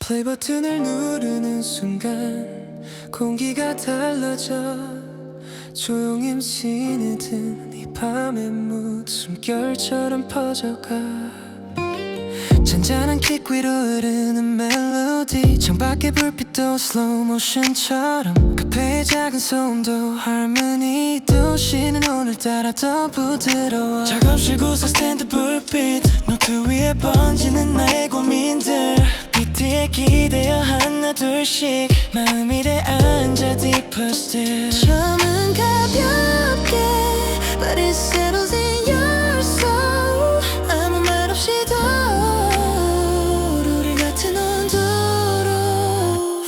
플레이 버튼을 누르는 순간 공기가 달라져 조용히 스며든 이 밤의 숨결처럼 퍼져가 잔잔한 킥 위로 흐르는 멜로디 창밖의 불빛도 slow motion처럼 카페의 작은 소음도 harmony 도시는 오늘따라 더 부드러워 작업실 구석 스탠드 불빛 노트 위에 번지는 나의 고민들 비트에 기대어 하나 둘씩 마음이 내앉아 deeper still 처음은 가볍게 but it settles in your soul 아무 말 없이도 우리 같은 온도로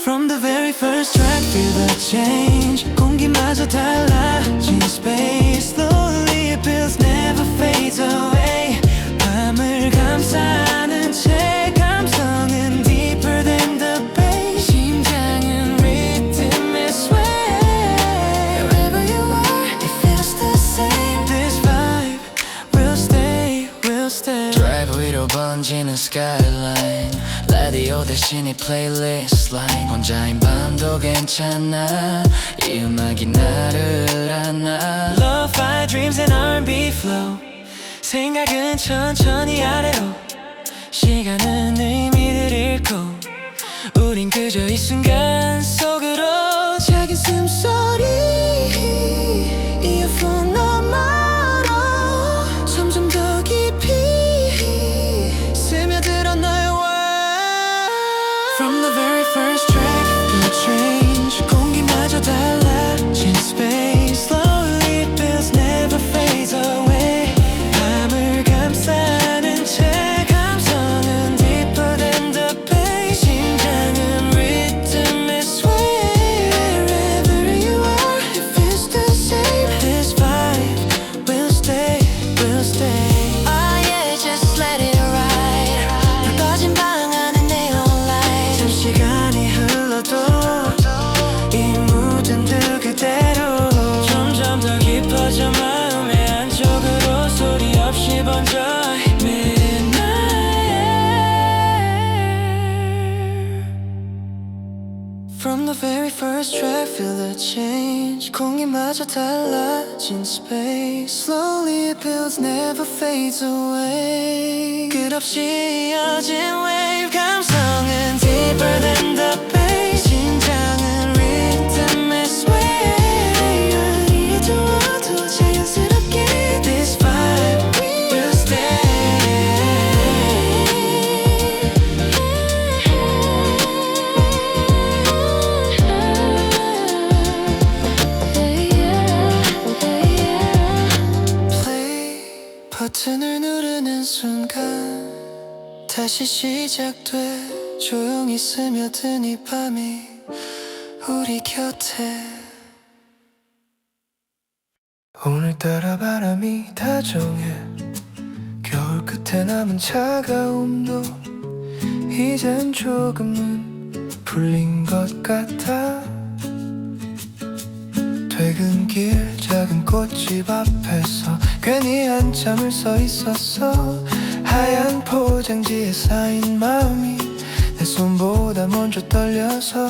From the very first track feel the change 공기마저 달라진 space Slowly it builds never fades away 밤을 감싸는 채 감성은 deeper than the bass 심장은 rhythm에 sway Wherever you are it feels the same This vibe will stay, will stay 드라이브 위로 번지는 skyline 라디오 대신에 플레이리스트 line 혼자인 밤도 괜찮아 이 음악이 나를 안아 Lo-fi dreams and R&B flow 생각은 천천히 아래로 시간은 의미를 잃고 우린 그저 이 순간 속으로 작은 숨소리 이어폰 너머로 점점 더 깊이 스며들어 너의 world From the very first track you change 공기마저 달라진 space Slowly it builds never fades away 밤을 감싸는 채 감성은 deeper than the bass 심장은 rhythm에 sway Wherever you are it feels the same This vibe will stay, will stay Oh yeah just let it ride 불 꺼진 방 안에 neon light 잠시간이 흘러도 이 무드는 그대로 점점 더 깊어져 마음의 안쪽으로 소리 없이 번져 Midnight From the very first track feel the change 공기마저 달라진 space Slowly it builds never fades away 끝없이 이어진 wave 감성은 deeper than the bass 심장은 rhythm에 sway 어디에 두어도 자연스럽게 This vibe will stay Play 버튼을 누르는 순간 다시 시작돼 조용히 스며든 이 밤이 우리 곁에 오늘따라 바람이 다정해 겨울 끝에 남은 차가움도 이젠 조금은 풀린 것 같아 퇴근길 작은 꽃집 앞에서 괜히 한참을 서 있었어 하얀 포장지에 쌓인 마음이 내 손보다 먼저 떨려서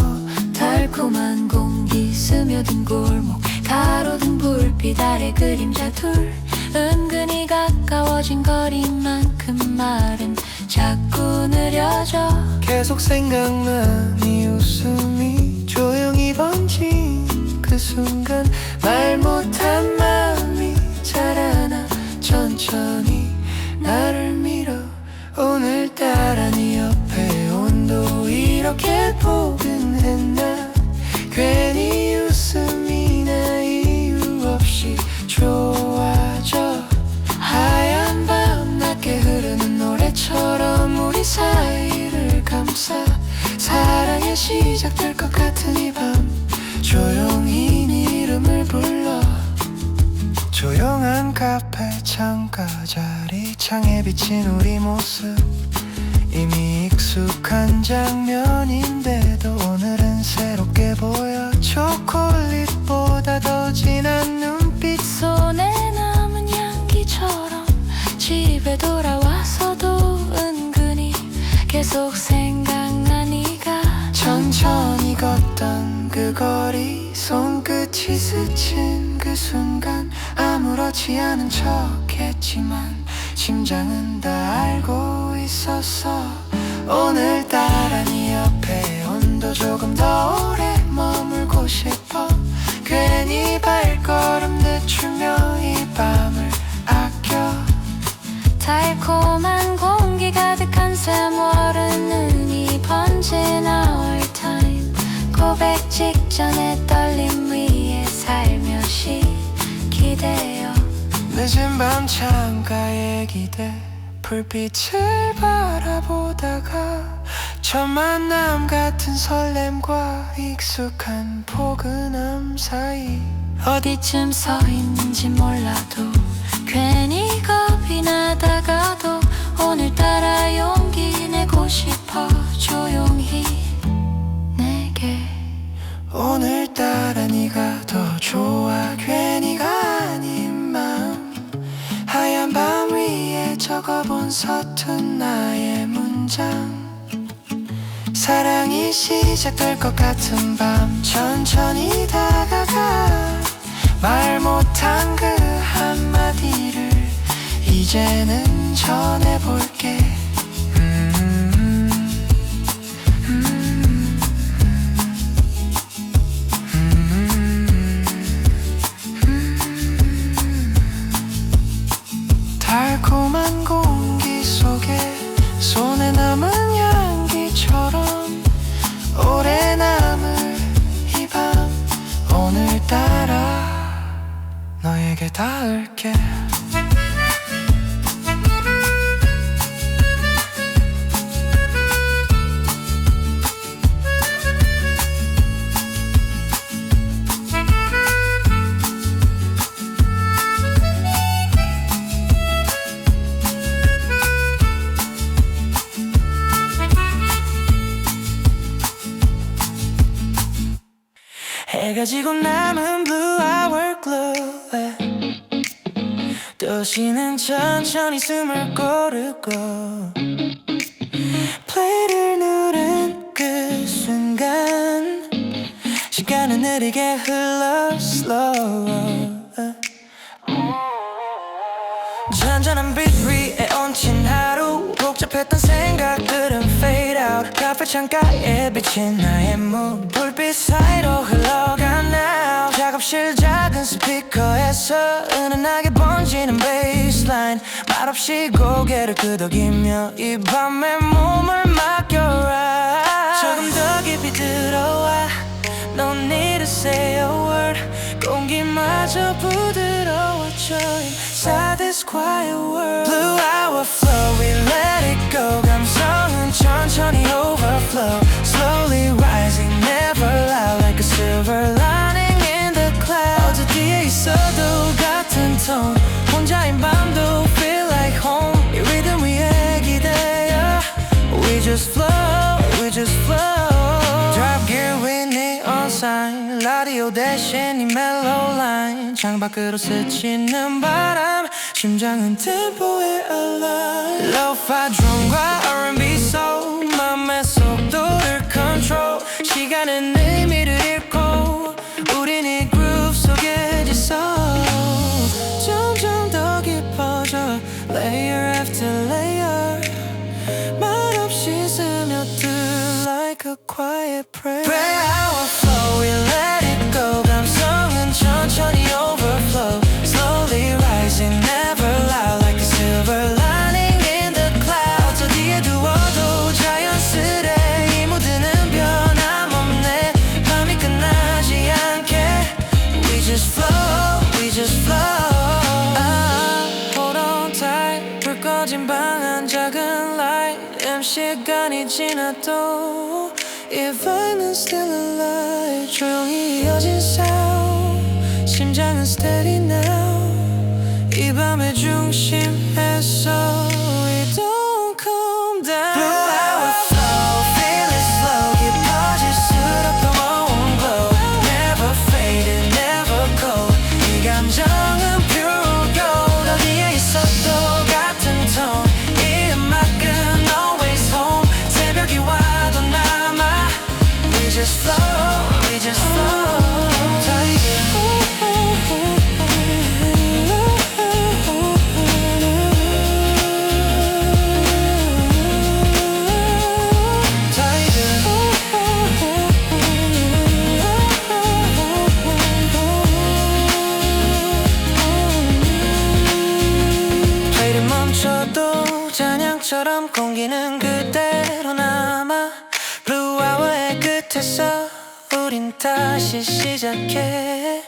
달콤한 공기 스며든 골목 가로등 불빛 아래 그림자 둘 은근히 가까워진 거리만큼 말은 자꾸 느려져 계속 생각난 이 웃음이 조용히 번진 그 순간 말 못한 마음이 자라나 천천히 나를 밀어 오늘따라 네 옆에 온도 이렇게 포근했나 괜히 웃음이 나 이유 없이 좋아져 하얀 밤 낮게 흐르는 노래처럼 우리 사이를 감싸 사랑의 시작될 것 같은 이 밤 조용히 네 이름을 불러 조용한 카페 창가 자리 창에 비친 우리 모습 이미 익숙한 장면인데도 오늘은 새롭게 보여 초콜릿보다 더 진한 눈빛 손에 남은 향기처럼 집에 돌아와서도 은근히 계속 생각나니 그 거리 손끝이 스친 그 순간 아무렇지 않은 척했지만 심장은 다 알고 있었어. 오늘따라 네 옆에 온도 조금 더 오래 머물고 싶어. 괜히 발걸음 늦추며 이 밤을 아껴. 달콤한 공기 가득한 샘월은 눈이 번진 our time. 고백 직전에 떨림 위에 살며시 기대어. 늦은 밤 창가에 기대 불빛을 바라보다가 첫 만남 같은 설렘과 익숙한 포근함 사이 어디쯤 서 있는지 몰라도 괜히 겁이 나다가도 오늘따라 용기 내고 싶어 조용히 내게. 오늘따라 네가 더 좋아. 괜히가 아닌 마음 하얀 밤 위에 적어본 서툰 나의 문장. 사랑이 시작될 것 같은 밤 천천히 다가가 말 못한 그 한마디를 이제는 전해볼게. 달콤한 공기 속에 손에 남은 향기처럼 오래 남을 이 밤 오늘따라 너에게 닿을게. 해가 지고 남은 blue hour glow 도시는 천천히 숨을 고르고 play를 누른 그 순간 시간은 느리게 흘러 slow. 잔잔한 빛 위에 얹힌 하루 복잡했던 생각들은 fade out. 카페 창가에 비친 나의 mood 불빛 사이로 흘러가 now. 작업실 작은 스피커에서 은은하게 번지는 bassline. 말없이 고개를 끄덕이며 이 밤에 몸을 맡겨라. 조금 더 깊이 들어와. No need to say a word. 공기마저 부드러워져 inside this quiet world. Blue hour flow, we let it go. 감성은 천천히 overflow. Slowly rising, never loud. Like a silver lining in the clouds. 어디 뒤에 있어도 같은 톤. 혼자인 밤도 feel like home. 이 리듬 위에 기대어. We just flow, we just flow. Drop gear with neon sign. 라디오 대신 이 mellow line. 창밖으로 스치는 바람. 심장은 템포에 align. Lo-fi drum과 R&B soul. 맘의 속도를 control. 시간은 의미를 잃고 우린 이 groove 속에 지서 점점 더 깊어져 layer after layer. 말없이 스며들 like a quiet prayer. Pray our flow, we let it go. 감성은 천천히 overflow. Slowly rising, never loud. Like a silver lining in the clouds. 어디에 두어도 자연스레 이 무드는 변함없네. 밤이 끝나지 않게 We just flow, we just flow. Hold on tight. 불 꺼진 방 한 작은 light. 시간이 지나도 이 vibe는 still alive. 조용히 이어진 sound. 심장은 steady now. 이 밤의 중심에서 we don't come down. Blue hour flow, feel it slow. 깊어질수록 더 warm glow. Never fading, never cold. 이 감정은 pure gold. 어디에 있어도 같은 tone. 이 음악은 always home. 새벽이 와도 남아. We just flow, we just flow. 공기는 그대로 남아 Blue Hour의 끝에서 우린 다시 시작해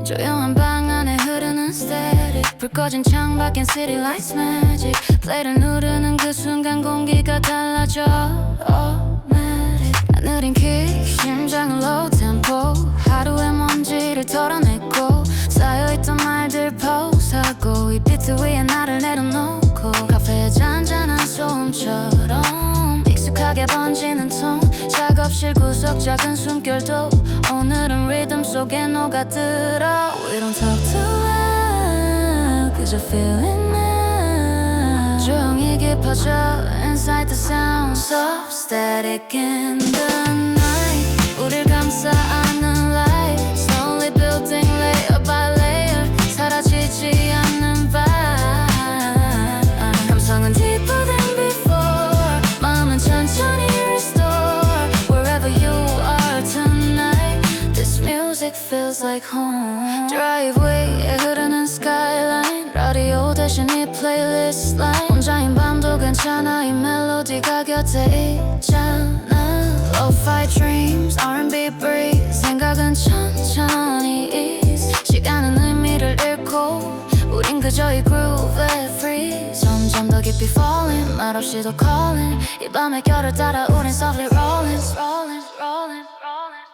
조용한 방 안에 흐르는 static 불 꺼진 창밖엔 city lights magic 플레이를 누르는 그 순간 공기가 달라져 automatic 느린 kick 심장은 low tempo 하루의 먼지를 털어내고 쌓여있던 말들 포스하고 이 비트 위에 나를 내려놓고 카페에 잔잔한 소음처럼 익숙하게 번지는 톤 작업실 구석 작은 숨결도 오늘은 리듬 속에 녹아들어 We don't talk too loud Cause I feel it now 조용히 깊어져 Inside the sound Soft static in the night 우릴 감싸 안는 light Slowly building layer by layer 사라지지 않는 vibe 감성은 deeper than before 마음은 천천히 restore Wherever you are tonight This music feels like home Driveway에 흐르는 skyline 라디오 대신 이 플레이리스트 line 혼자인 밤도 괜찮아 이 멜로디가 곁에 있잖아 Lo-fi dreams, R&B breeze 생각은 천천히 ease 시간은 의미를 잃고 우린 그저 이 groove에 freeze 점점 더 깊이 falling 말없이도 calling 이 밤의 결을 따라 우린 softly rolling rolling rolling rolling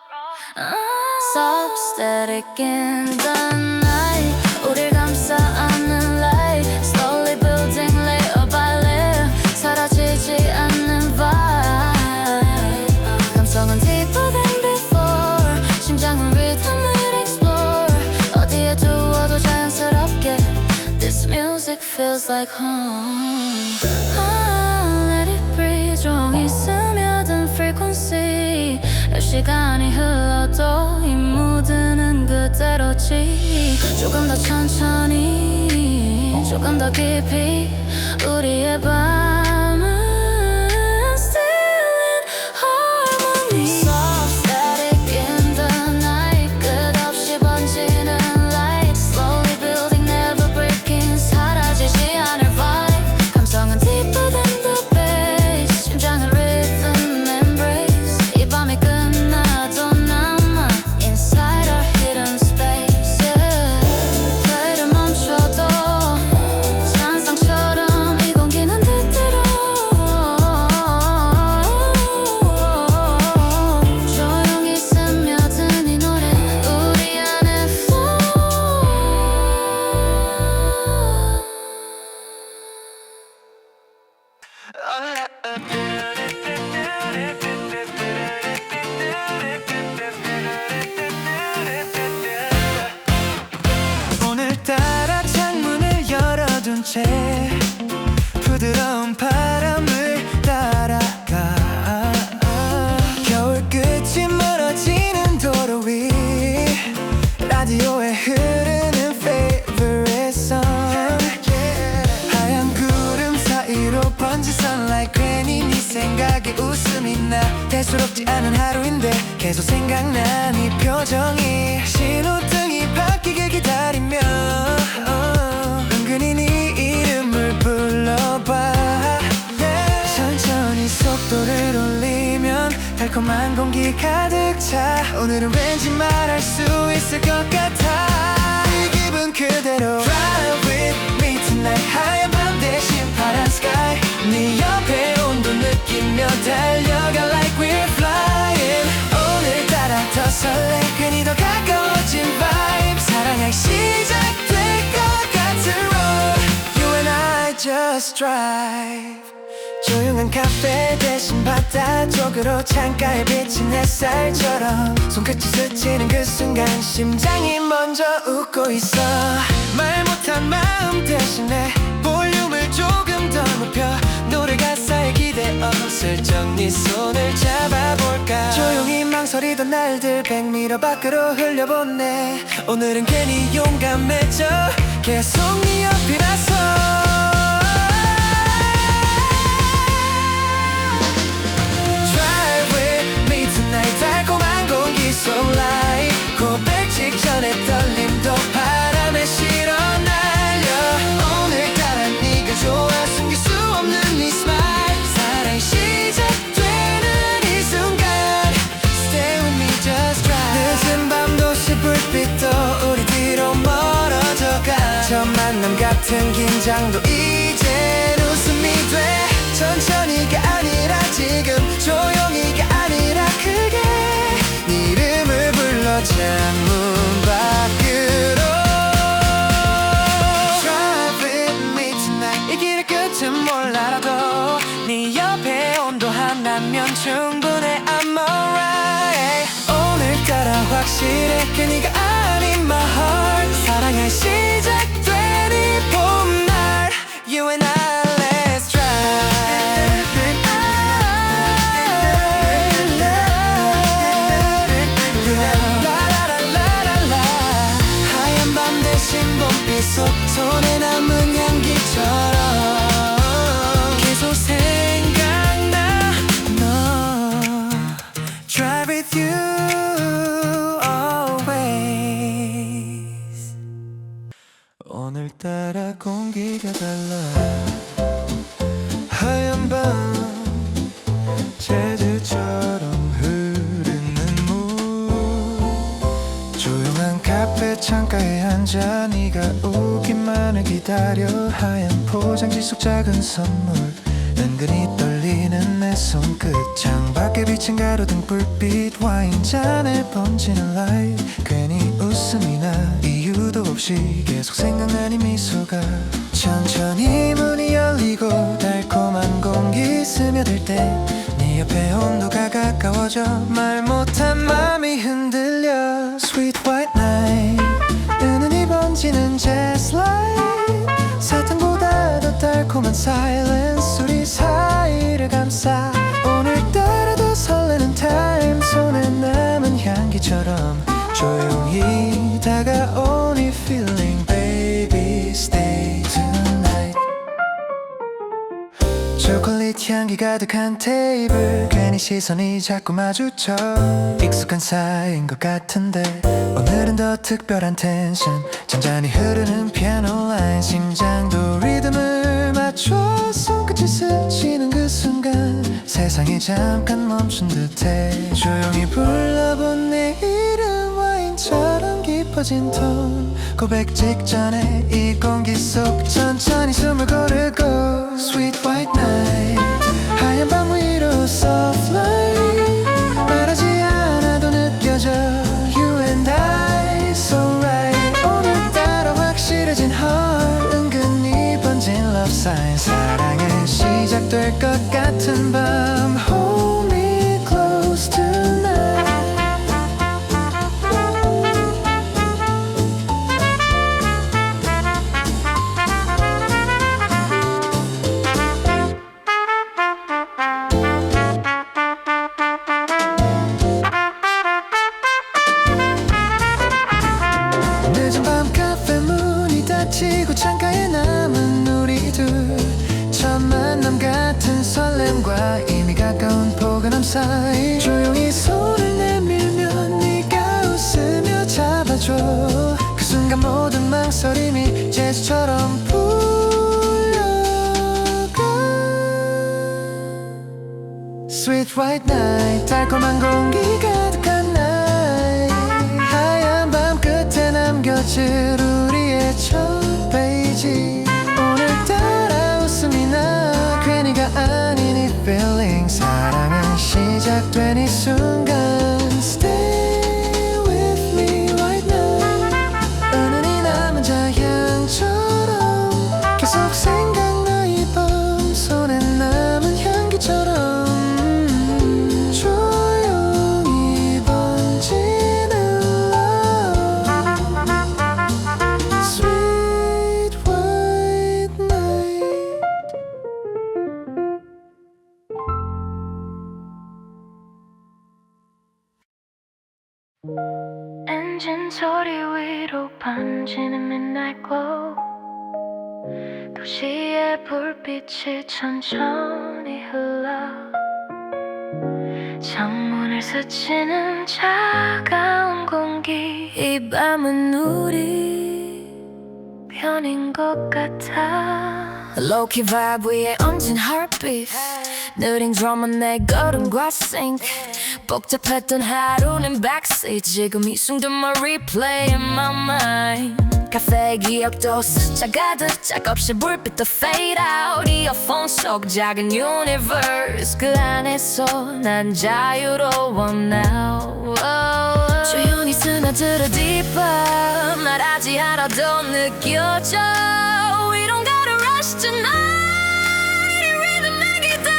Soft static in the night 우릴 감싸 안는 light Slowly building layer by layer 사라지지 않는 vibe 감성은 deeper than before 심장은 rhythm을 explore 어디에 두어도 자연스럽게 This music feels like home Let it breathe 조용히 스며든 frequency 시간이 흘러도 이 무드는 그대로지 조금 더 천천히 조금 더 깊이 우리의 밤은 still in harmony Soft static in the night 끝없이 번지는 light Slowly building never breaking 사라지지 않을 vibe 감성은 deeper than the bass 심장은 rhythm embrace 이 밤이 끝나도 남아 Inside our hidden space yeah. 플레이를 멈춰도 잔상처럼 이 공기는 그대로 조용히 스며든 이 노래 우리 안에 flow 오늘따라 창문을 열어둔 채 부드러운 바람을 따라가 겨울 끝이 멀어지는 도로 위 라디오에 흐르는 favorite song 하얀 구름 사이로 번진 sunlight 괜히 네 생각에 웃음이 나 대수롭지 않은 하루인데 계속 생각난 이 표정이 신호등이 바뀌길 기다리며 은근히 네 이름을 불러봐 천천히 속도를 올리면 달콤한 공기 가득 차 오늘은 왠지 말할 수 있을 것 같아 이 기분 그대로 Drive with me tonight 하얀 밤 대신 파란 sky 네 옆에 온도 느끼며 달려가 like we're flying 오늘따라 더 설레 괜히 더 가까워진 vibe 사랑할 시작될 것 같은 road You and I just drive 조용한 카페 대신 바다 쪽으로 창가에 비친 햇살처럼 손끝이 스치는 그 순간 심장이 먼저 웃고 있어 말 못한 마음 대신에 볼륨을 조금 더 높여 노래 가사에 기대어 슬쩍 네 손을 잡아볼까 조용히 망설이던 날들 백미러 밖으로 흘려보내 오늘은 괜히 용감해져 계속 네 옆이라서 Drive with me tonight so light 고백 직전에 떨림도 바람에 실어 날려 오늘따라 네가 좋아 숨길 수 없는 네 스마일 사랑이 시작되는 이 순간 Stay with me just try 늦은 밤 도시 불빛도 우리 뒤로 멀어져가 첫 만남 같은 긴장도 이젠 웃음이 돼 천천히가 아니라 지금 조용히가 아니라 크게 네 이름을 불러 창문 밖으로 Drive with me tonight 이 길의 끝은 몰라도 네 옆에 온도 하나면 충분해 I'm alright 오늘따라 확실해 괜히가 아닌 my heart 사랑할 시작된 이 봄날 You and I let's try 하얀 밤 대신 봄빛 속 손에 남은 향기처럼 계속 생각나 너 Drive with you always 오늘따라 공기가 달라 하얀 밤 재즈처럼 흐르는 물 조용한 카페 창가에 앉아 네가 오기만을 기다려 하얀 포장지 속 작은 선물 은근히 떨리는 내 손끝 창밖에 비친 가로등 불빛 와인잔에 번지는 라이트 괜히 웃음이 나 이유도 없이 계속 생각나니 미소가 천천히 문이 열리고 달콤한 공기 스며들 때 네 옆에 온도가 가까워져 말 못한 맘이 흔들려 Sweet white night 은은히 번지는 jazz light 사탕보다 더 달콤한 silence 우리 사이를 감싸 오늘따라 더 설레는 time 손에 남은 향기처럼 조용히 다가온 이 feeling baby stay tonight 초콜릿 향기 가득한 테이블 괜히 시선이 자꾸 마주쳐 익숙한 사이인 것 같은데 오늘은 더 특별한 텐션 잔잔히 흐르는 피아노 라인 심장도 리듬을 맞춰 손끝이 스치는 그 순간 세상이 잠깐 멈춘 듯해 조용히 불러본 내 이름 와인처럼 깊어진 톤 고백 직전에 이 공기 속 천천히 숨을 고르고 Sweet white night 하얀 밤 위로 soft light 말하지 않아도 느껴져 You and I so right 오늘따라 확실해진 heart 은근히 번진 love sign 사랑은 시작될 것 같은 밤 Hold me close tonight 늦은 밤 카페 문이 닫히고 창가에 남은 우리 둘 첫 만남 같은 설렘과 이미 가까운 포근함 사이 조용히 손을 내밀면 네가 웃으며 잡아줘 그 순간 모든 망설임이 재즈처럼 풀려가 Sweet white night 달콤한 공기 가득한 night 하얀 밤 끝에 남겨질 우리의 첫 페이지 오늘따라 웃음이 나 괜히가 아닌 이 feeling 사랑은 시작된 이 순간 Stay with me right now 은은히 남은 자향처럼 계속 생각나 이 밤 손에 남은 향기처럼 조용히 번지는 love Sweet white night 엔진 소리 위로 번지는 midnight glow 도시의 불빛이 천천히 흘러 창문을 스치는 차가운 공기 이 밤은 우리 편인 것 같아 Low-key vibe 위에 얹은 heartbeat 느린 드럼은 내 걸음과 sync 복잡했던 하루는 backseat 지금 이 순간만 replay in my mind 카페의 기억도 스쳐가듯 짝없이 불빛도 fade out 이어폰 속 작은 universe 그 안에서 난 자유로워 now 조용히 스며들어 deeper 말하지 않아도 느껴져 We don't gotta rush tonight 이 rhythm make it down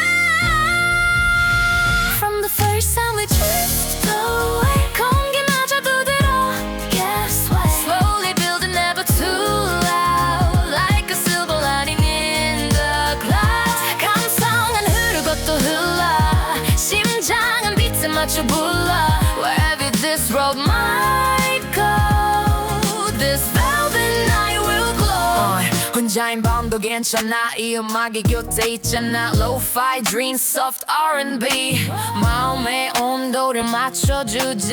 From the first time we drift away 공기마저 부드러워 Guess what Slowly building never too loud Like a silver lining in the clouds 감성은 흐르고 또 흘러 심장은 비트에 맞춰 불러 Wherever this road might go This velvet night will glow 혼자인 밤도 괜찮아 이 음악이 곁에 있잖아 Lo-fi dream soft R&B 마음의 온도를 맞춰주지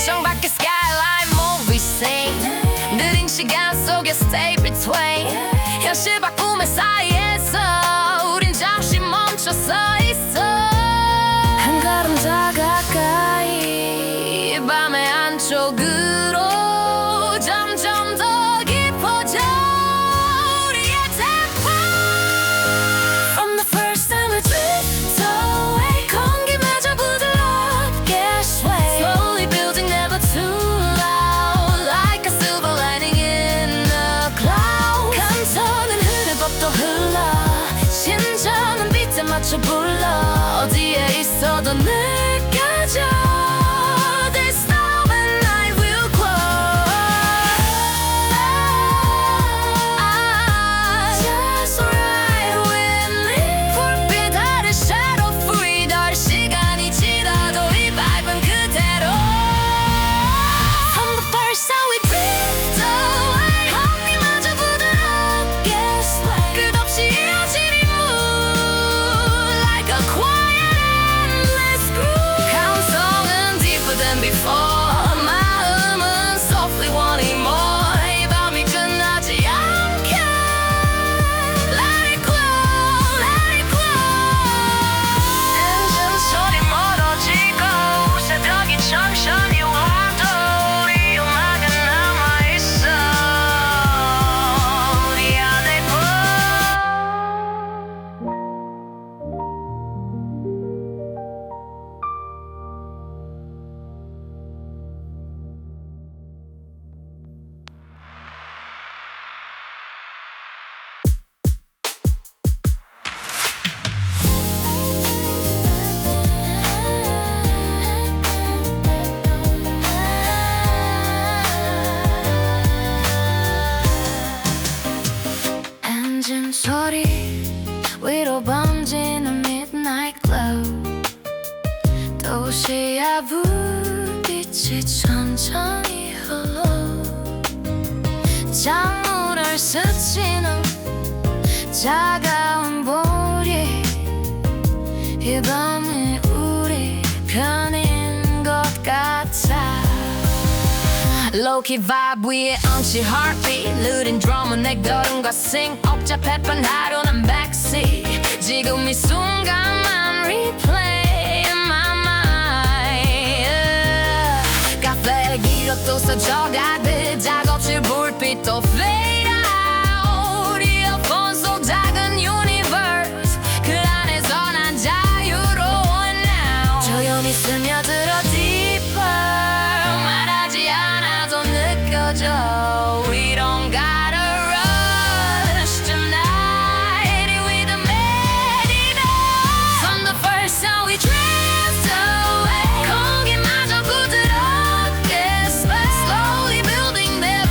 창밖의 skyline movie scene 느린 시간 속에 stay between 현실과 꿈의 사이에서 우린 잠시 멈춰서 있어 한 걸음 더 가까이 밤의 안쪽으로 점점 더 깊어져 우리의 tempo From the first time we drift away 공기마저 부드러워 Guess what Slowly building never too loud Like a silver lining in the cloud 감성은 흐르고 또 흘러 심장은 비트에 맞춰 불러 어디에 있어도 느껴져 This velvet night will glow Just right with me 불빛 아래 shadow free 덜 시간이 지나도 이 vibe은 그대로 From the first time we drift away 한미마저 부드럽게 sway 끝없이 이어진 이 mood Like a quiet endless groove 감성은 deeper than before 마음은 softly wanting more 이 밤이 끝나지 않게 Let it glow, let it glow 엔진 소리 멀어지고 새벽이 천천히 와도 우리 음악은 남아있어 우리 안에 엔진 소리 위로 번지는 midnight glow 도시의 불빛이 천천히 흘러 창문을 스치는 차가운 볼이 이 밤이 우리 편인 것 같아 Low-key vibe 위에 얹힌 heartbeat 느린 드럼은 내 걸음과 sync 복잡했던 하루는 backseat 지금 이 순간만 replay in my mind 카페의 기록도 써져가듯 작업실 불빛도 fade out 이어폰 속 작은 universe 그 안에서 난 자유로워 now 조용히 스며들어 deeper 말하지 않아도 느껴져 We don't gotta rush tonight with the melody From the first time we drift away 공기마저 부드럽게 sway Slowly building never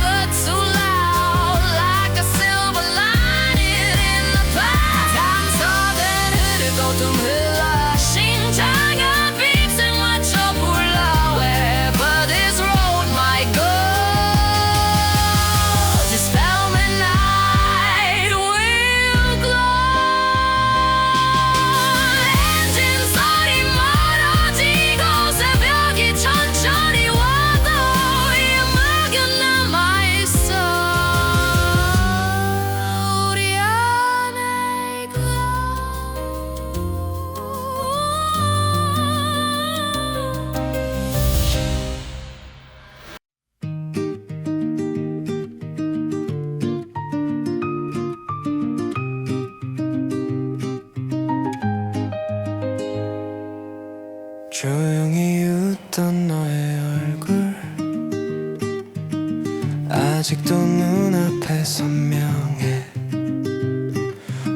아직도 눈앞에 선명해.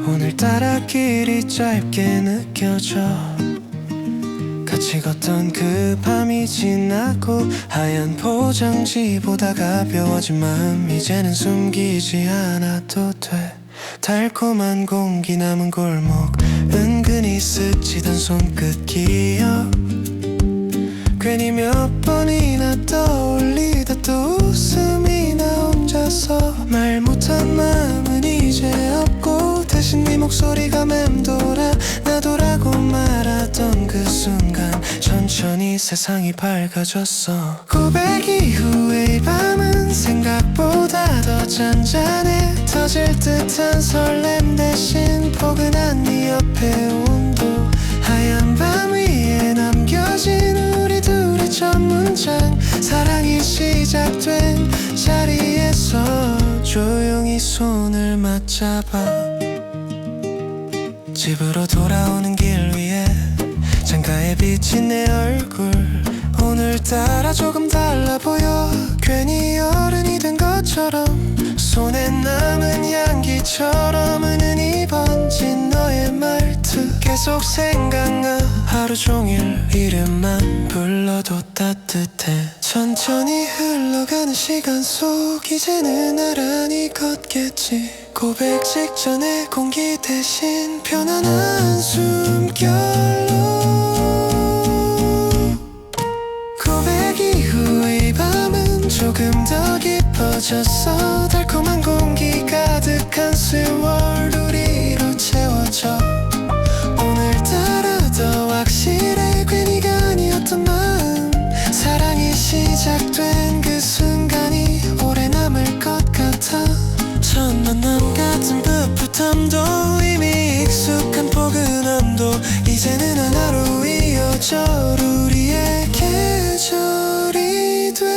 오늘따라 길이 짧게 느껴져. 같이 걷던 그 밤이 지나고 하얀 포장지보다 가벼워진 마음 이제는 숨기지 않아도 돼. 달콤한 공기 남은 골목 은근히 스치던 손끝 기억 괜히 몇 번이나 떠올리다 또 웃음이 나 혼자서 말 못한 마음은 이제 없고 대신 네 목소리가 맴돌아 나도라고 말하던 그 순간 천천히 세상이 밝아졌어. 고백 이후에 이 밤은 생각보다 더 잔잔해. 터질 듯한 설렘 대신 포근한 네 옆에 온도 하얀 밤 위에 남겨진 우리 둘의 첫 문장 사랑이 시작된 자리에서 조용히 손을 맞잡아 집으로 돌아오는 길 위에 창가에 비친 내 얼굴 오늘따라 조금 달라 보여. 괜히 어른이 된 것처럼 손에 남은 향기처럼 은은히 번진 너의 말투 계속 생각나. 하루 종일 이름만 불러도 따뜻해. 천천히 흘러가는 시간 속 이제는 나란히 걷겠지. 고백 직전에 공기 대신 편안한 숨결로 고백 이후의 밤은 조금 더 깊어졌어. 달콤한 공기 가득한 세월 우리로 채워져. 오늘따라 더 확실해. 괜히가 아니었던 마음 사랑이 시작된 그 순간이 오래 남을 것 같아. 첫 만남 같은 풋풋함도 이미 익숙한 포근함도 이제는 하나로 이어져 우리의 계절이 돼.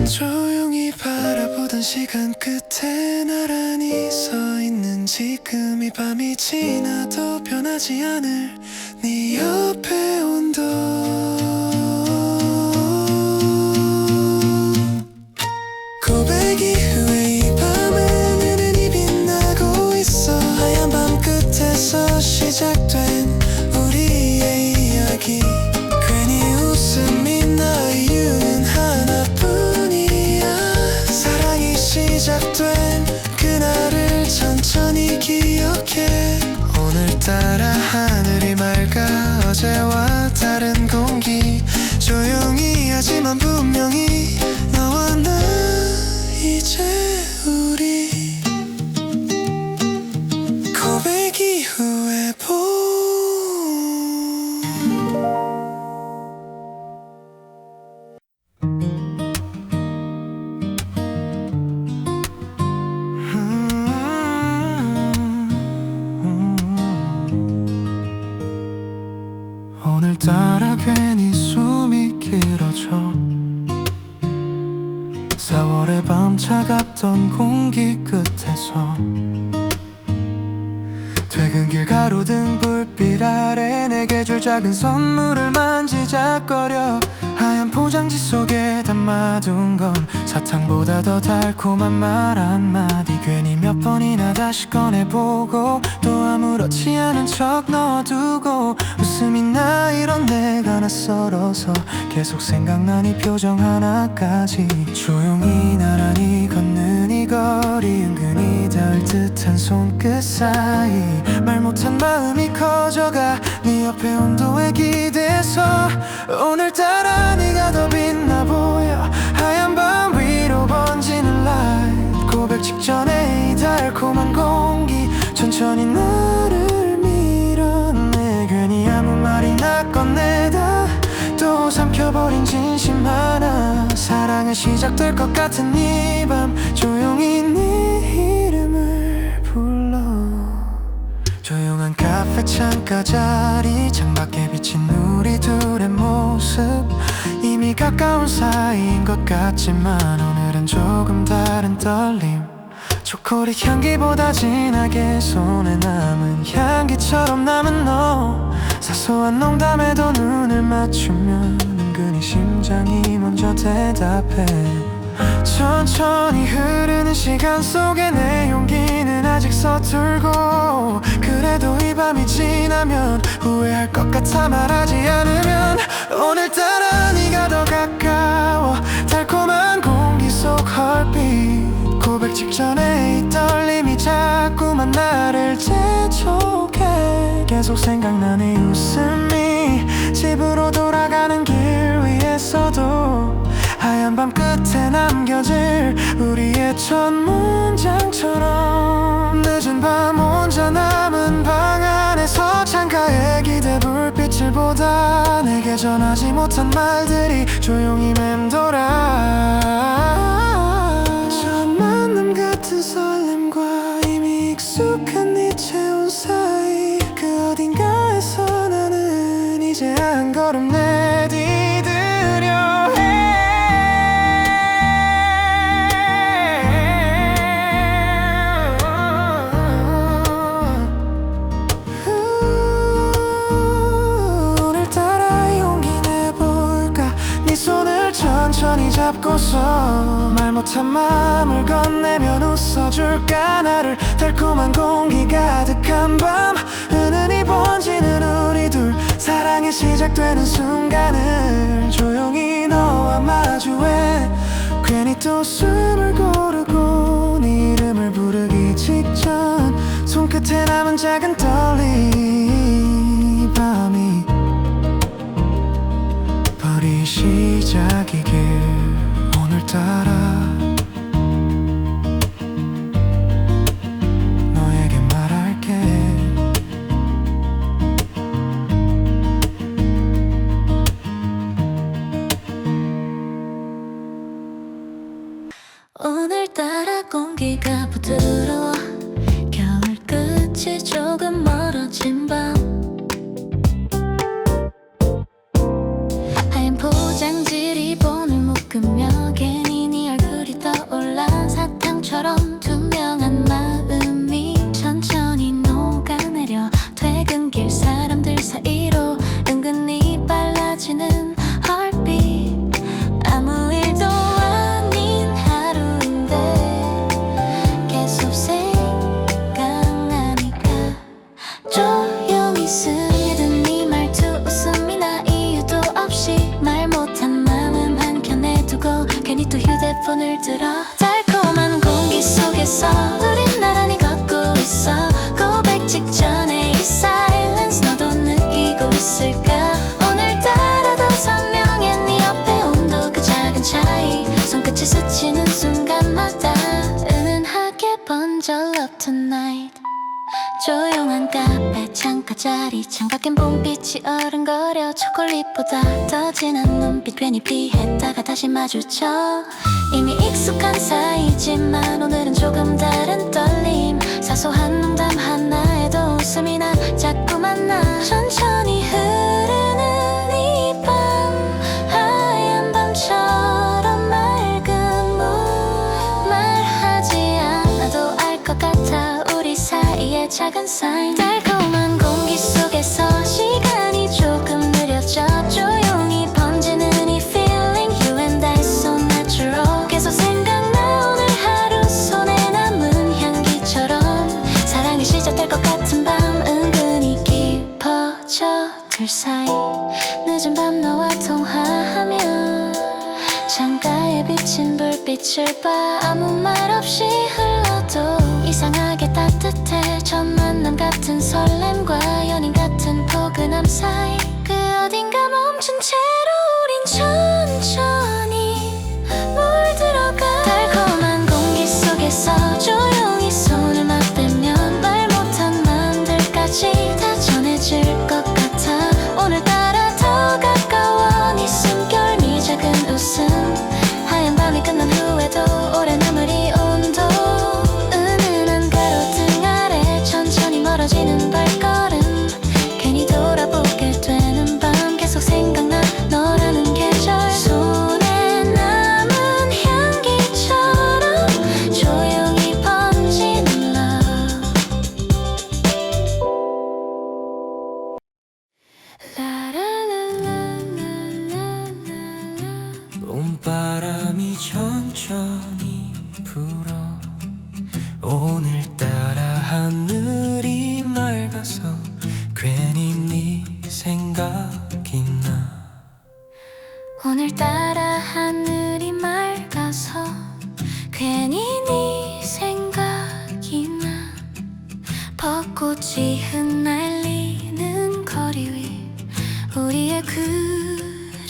조용히 바라보던 시간 끝에 나란히 서 있는 지금 이 밤이 지나도 변하지 않을 네 옆에 온도 고백 이후에 이 밤은 은은히 빛나고 있어. 하얀 밤 끝에서 시작된 우리의 이야기 괜히 웃음이 나 이유는 하나뿐이야. 사랑이 시작된 그날을 천천히 기억해. 오늘따라 하늘이 맑아. 어제와 다른 공기 조용히 하지만 분명히 너와 나 이제 우리 고백 이후에 오늘따라 괜히 숨이 길어져. 4월의 밤 차갑던 공기 끝에서 퇴근길 가로등 불빛 아래 내게 줄 작은 선물을 만지작거려. 하얀 포장지 속에 담아둔 건 사탕보다 더 달콤한 말 한마디. 괜히 몇 번이나 다시 꺼내보고 또 아무렇지 않은 척 넣어두고 웃음이 나 이런 내가 낯설어서 계속 생각난 이 표정 하나까지. 조용히 나란히 걷는 이 거리 은근히 닿을 듯한 손끝 사이 말 못한 마음이 커져가 네 옆에 온도에 기대서 오늘따라 네가 더 빛나 보여. 하얀 밤 위로 번지는 light 고백 직전에 이 달콤한 공기 천천히 나를 밀어내. 괜히 아무 말이나 꺼내다 또 삼켜버린 진심 하나. 사랑은 시작될 것 같은 이 밤 조용히 네 이름을 불러. 조용한 카페 창가 자리 창밖에 비친 우리 둘의 모습 이미 가까운 사이인 것 같지만 오늘은 조금 다른 떨림. 초콜릿 향기보다 진하게 손에 남은 향기처럼 남은 너. 사소한 농담에도 눈을 맞추면 은근히 심장이 먼저 대답해. 천천히 흐르는 시간 속에 내 용기는 아직 서툴고 그래도 이 밤이 지나면 후회할 것 같아 말하지 않으면 오늘따라 네가 더 가까워 달콤한 공기 속 헐빛 고백 직전에 이 떨림이 자꾸만 나를 재촉해 계속 생각나는 이 웃음이 집으로 돌아가는 길 위에서도 하얀 밤 끝에 남겨질 우리의 첫 문장처럼 늦은 밤 혼자 남은 방 안에서 창가에 기대 불빛을 보다 내게 전하지 못한 말들이 조용히 맴돌아 첫 만남 같은 설렘과 이미 익숙한 네 체온 사이 그 어딘가에서 나는 이제 한 걸음 내디디려 해 오늘따라 용기 내볼까 네 손을 천천히 잡고서 말 못한 마음을 건네면 웃어줄까 나를 달콤한 공기 가득한 밤 은은히 번지는 우리 둘 사랑이 시작되는 순간을 조용히 너와 마주해 괜히 또 숨을 고르고 네 이름을 부르기 직전 손끝에 남은 작은 떨림 밤이 벌이 시작이길 오늘따라 너에게 말할게 오늘따라 공기가 부드러워 겨울 끝이 조금 멀어진 밤 하얀 포장지 리본을 묶으며 괜히 네 얼굴이 떠올라 사탕처럼 투명한 마음이 천천히 녹아내려 퇴근길 사람들 사이로 은근히 빨라지는 heartbeat 아무 일도 아닌 하루인데 계속 생각나니까 조용히 스며든 네 말투 웃음이 나 이유도 없이 말 못한 마음 한켠에 두고 괜히 또 휴대폰을 들어 달콤한 공기 속에서 우린 나란히 걷고 있어 고백 직전에 이 silence 너도 느끼고 있을까 오늘따라 더 선명해 네 옆에 온도 그 작은 차이 손끝이 스치는 순간마다 은은하게 번져 love tonight 조용한 카페 창가 자리 창밖엔 봄빛이 어른거려 초콜릿보다 더 진한 눈빛 괜히 피했다가 다시 마주쳐 이미 익숙한 사이지만 오늘은 조금 다른 떨림 사소한 농담 하나에도 웃음이 나 자꾸만 나 천천히 흐르는 이 밤 하얀 밤처럼 맑은 물 말하지 않아도 알 것 같아 우리 사이의 작은 사인 달콤한 공기 속에서 시간이 조금 느려져 조용히 번지는 이 feeling you and I so natural 계속 생각나 오늘 하루 손에 남은 향기처럼 사랑이 시작될 것 같은 밤 은근히 깊어져 둘 사이 늦은 밤 너와 통화하며 창가에 비친 불빛을 봐 아무 말 없이 흘러도 이상하게 따뜻해 첫 만남 같은 설렘과 연인 같은 포근함 사이 그 어딘가 멈춘 채로 우린 천천히 물들어가 달콤한 공기 속에서 조용히 손을 맞대면 말 못한 마음들까지 다 전해질 것 같아 오늘따라 더 가까워 네 숨결 네 작은 웃음 하얀 밤이 끝난 후에도 오래 남을 이 온도 은은한 가로등 아래 천천히 멀어지는 발걸음 괜히 돌아보게 되는 밤 계속 생각나 너 바람이 천천히 불어 오늘따라 하늘이 맑아서 괜히 네 생각이 나. 오늘따라 하늘이 맑아서 괜히 네 생각이 나. 벚꽃이 흩날리는 거리 위 우리의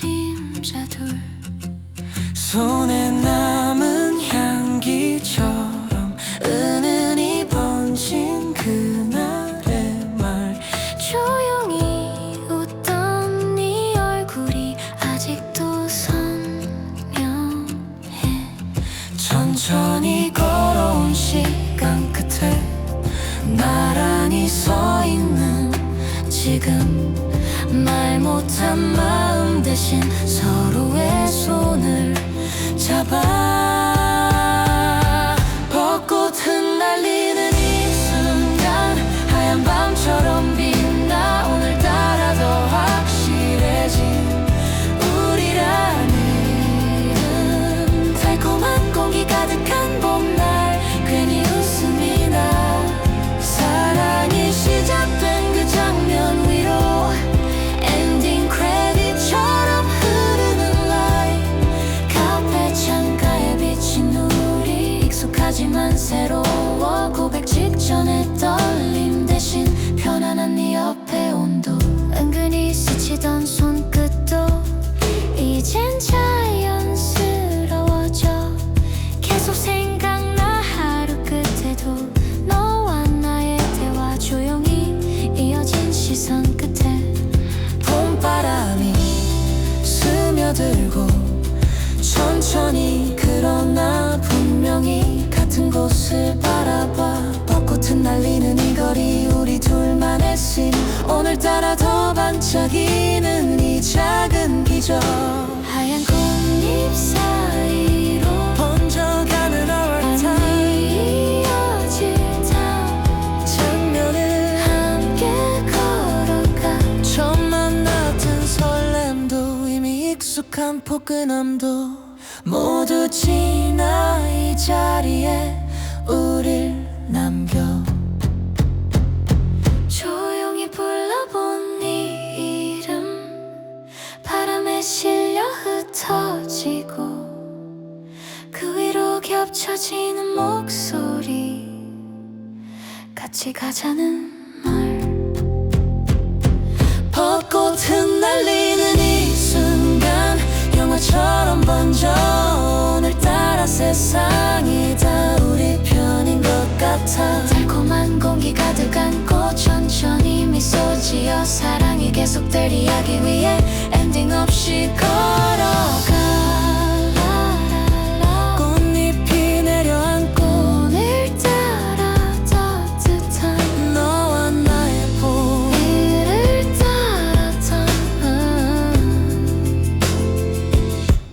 그림자 둘 손에 남은 향기처럼 은은히 번진 그날의 말. 조용히 웃던 네 얼굴이 아직도 선명해. 천천히 걸어온 시간 끝에 나란히 서 있는 지금 말 못한 마음 대신 서로의 손을 잡아. 벚꽃 흩날리는 이 순간 하얀 밤처럼 빛나. 오늘따라 더 확실해진 우리라는 달콤한 공기 가득한 봄날. 괜히 웃음이 나. 사랑이 시작된 그 장면 위로 엔딩 크레딧처럼 흐르는 라이트. 카페 창가에 비친 우리 익숙하지만 새로워. 고백 직전의 떨림 대신 편안한 네 옆의 온도. 은근히 스치던 손끝도 이젠 자연스러워져. 계속 생각나 하루 끝에도 너와 나의 대화. 조용히 이어진 시선 끝에 봄바람이 스며들고 천천히 그러나 분명히 같은 곳을 바라봐. 벚꽃 흩날리는 이 거리 우리 둘만의 씬. 오늘따라 더 반짝이는 이 작은 기적. 하얀 꽃잎 사이로 번져가는 our time. 이어질 다음 장면을 함께 걸어가. 처음 만났던 설렘도 이미 익숙한 포근함도 모두 지나 이 자리에 우릴 남겨. 조용히 불러본 네 이름 바람에 실려 흩어지고 그 위로 겹쳐지는 목소리. 같이 가자는 말. 벚꽃 흩날리는 이 순간 영화처럼 번져. 오늘따라 세상이 다 우리 편인 것 같아. 달콤한 공기 가득 안고 천천히 미소 지어 사랑이 계속될 이야기 위해 엔딩 없이 걸어가. 꽃잎이 내려앉고 오늘따라 따뜻한 너와 나의 봄. 이를 따랐던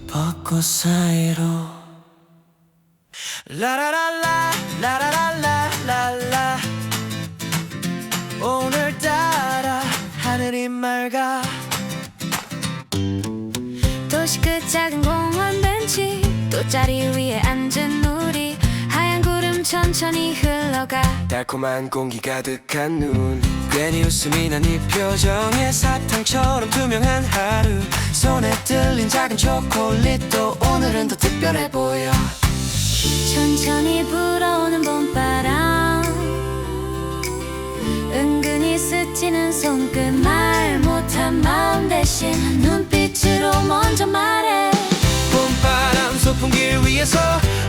벚꽃 사이로 라라랄라 라라랄라랄라. 오늘따라 하늘이 맑아. 도시 끝 작은 공원 벤치 돗자리 위에 앉은 우리. 하얀 구름 천천히 흘러가. 달콤한 공기 가득한 눈. 괜히 웃음이 난 이 표정에 사탕처럼 투명한 하루. 손에 들린 작은 초콜릿도 오늘은 더 특별해 보여. 천천히 불어오는 봄바람. 은근히 스치는 손끝. 말 못한 마음 대신 눈빛으로 먼저 말해. 봄바람 소풍 길 위에서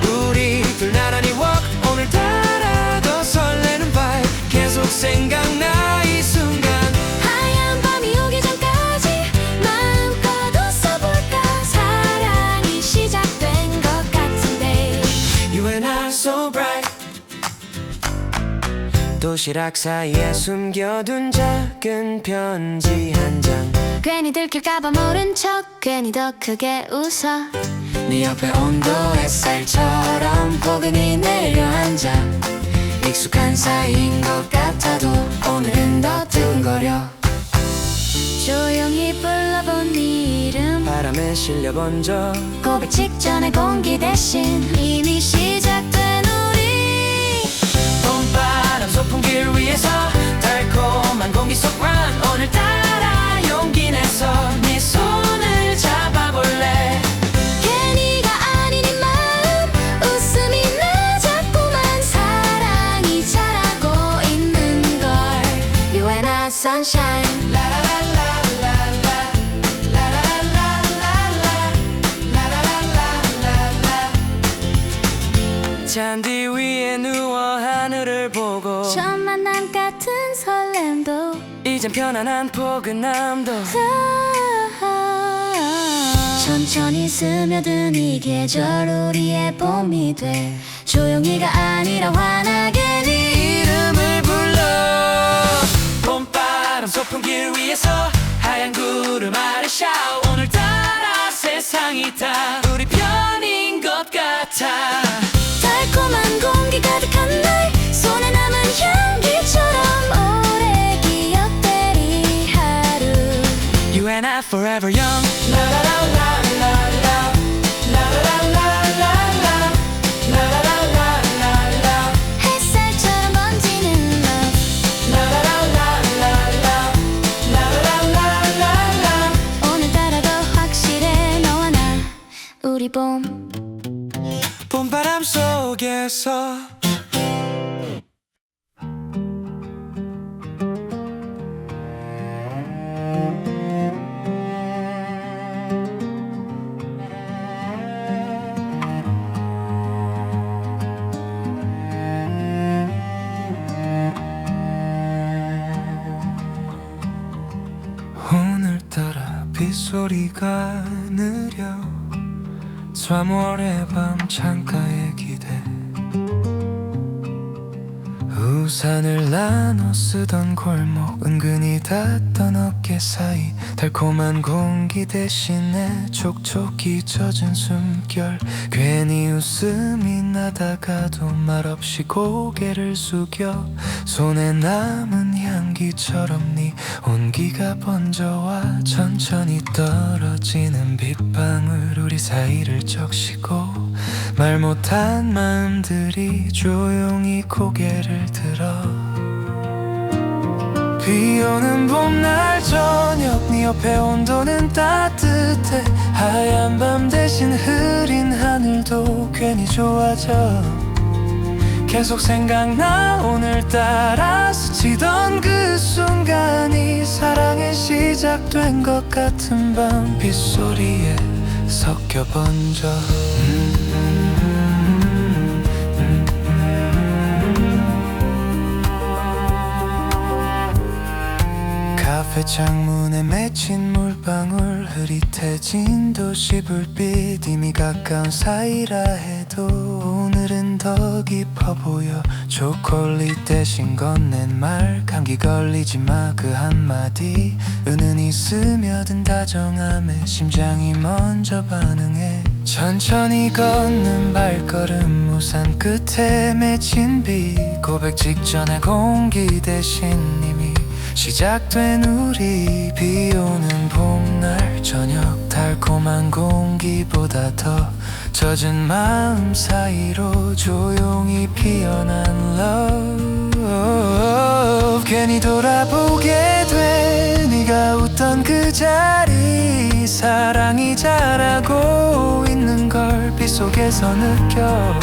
우리 둘 나란히 walk. 오늘따라 더 설레는 vibe. 계속 생각나 이 순간. 하얀 밤이 오기 전까지 마음껏 웃어볼까. 사랑이 시작된 것 같은데. You and I so bright. 도시락 사이에 숨겨둔 작은 편지 한 장. 괜히 들킬까봐 모른 척 괜히 더 크게 웃어. 네 옆에 온도 햇살처럼 포근히 내려앉아. 익숙한 사이인 것 같아도 오늘은 더 두근거려. 조용히 불러본 네 이름 바람에 실려 번져 고백 직전에 공기 대신 이미 시작된 우리 봄바람 소풍 길 위에서 달콤한 공기 속 run 오늘따라 용기 내서 네 손을 잡아볼래 괜히가 아닌 이 마음 웃음이 나 자꾸만 사랑이 자라고 있는 걸 You and I sunshine 잔디 위에 누워 하늘을 보고 첫 만남 같은 설렘도 이젠 편안한 포근함도 천천히 스며든 이 계절 우리의 봄이 돼 조용히가 아니라 환하게 네 이름을 불러 봄바람 소풍 길 위에서 하얀 구름 아래 샤워 오늘따라 세상이 다 우리 편인 것 같아 달콤한 공기 가득한 날 손에 남은 향기처럼 오래 기억될 이 하루 You and I forever young La la la la la la La la la la la la La la la la la la 햇살처럼 번지는 love La la la la la la La la la la la la 오늘따라 더 확실해 너와 나 우리 봄 봄바람 속에서 오늘따라 빗소리가 느려 3월의 밤 창가에 기대 우산을 나눠 쓰던 골목 은근히 닿던 어깨 사이 달콤한 공기 대신에 촉촉이 젖은 숨결 괜히 웃음이 나다가도 말없이 고개를 숙여 손에 남은 향기처럼 네 온기가 번져와 천천히 떨어지는 빗방울 우리 사이를 적시고 말 못한 마음들이 조용히 고개를 들어 비오는 봄날 저녁 네 옆에 온도는 따뜻해 하얀 밤 대신 흐린 하늘도 괜히 좋아져 계속 생각나 오늘따라 스치던 그 순간이 사랑에 시작된 것 같은 밤 빗소리에 섞여 번져 카페 창문에 맺힌 물방울 흐릿해진 도시 불빛 이미 가까운 사이라 해도 오늘은 더 깊어 보여 초콜릿 대신 건넨 말 감기 걸리지 마 그 한마디 은은히 스며든 다정함에 심장이 먼저 반응해 천천히 걷는 발걸음 우산 끝에 맺힌 비 고백 직전에 공기 대신 이미 시작된 우리 비오는 봄날 저녁 달콤한 공기보다 더 젖은 마음 사이로 조용히 피어난 love 괜히 돌아보게 돼 네가 웃던 그 자리 사랑이 자라고 있는 걸 빗속에서 느껴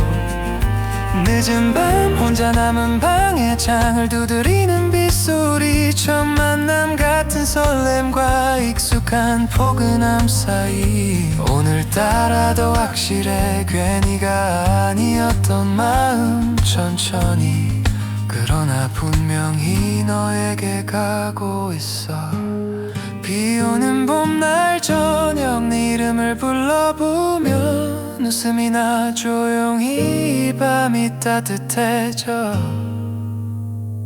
늦은 밤 혼자 남은 방에 창을 두드리는 빗소리 첫 만남 같은 설렘과 익숙한 포근함 사이 오늘따라 더 확실해 괜히가 아니었던 마음 천천히 그러나 분명히 너에게 가고 있어 비오는 봄날 저녁 네 이름을 불러보면 웃음이 나 조용히 밤이 따뜻해져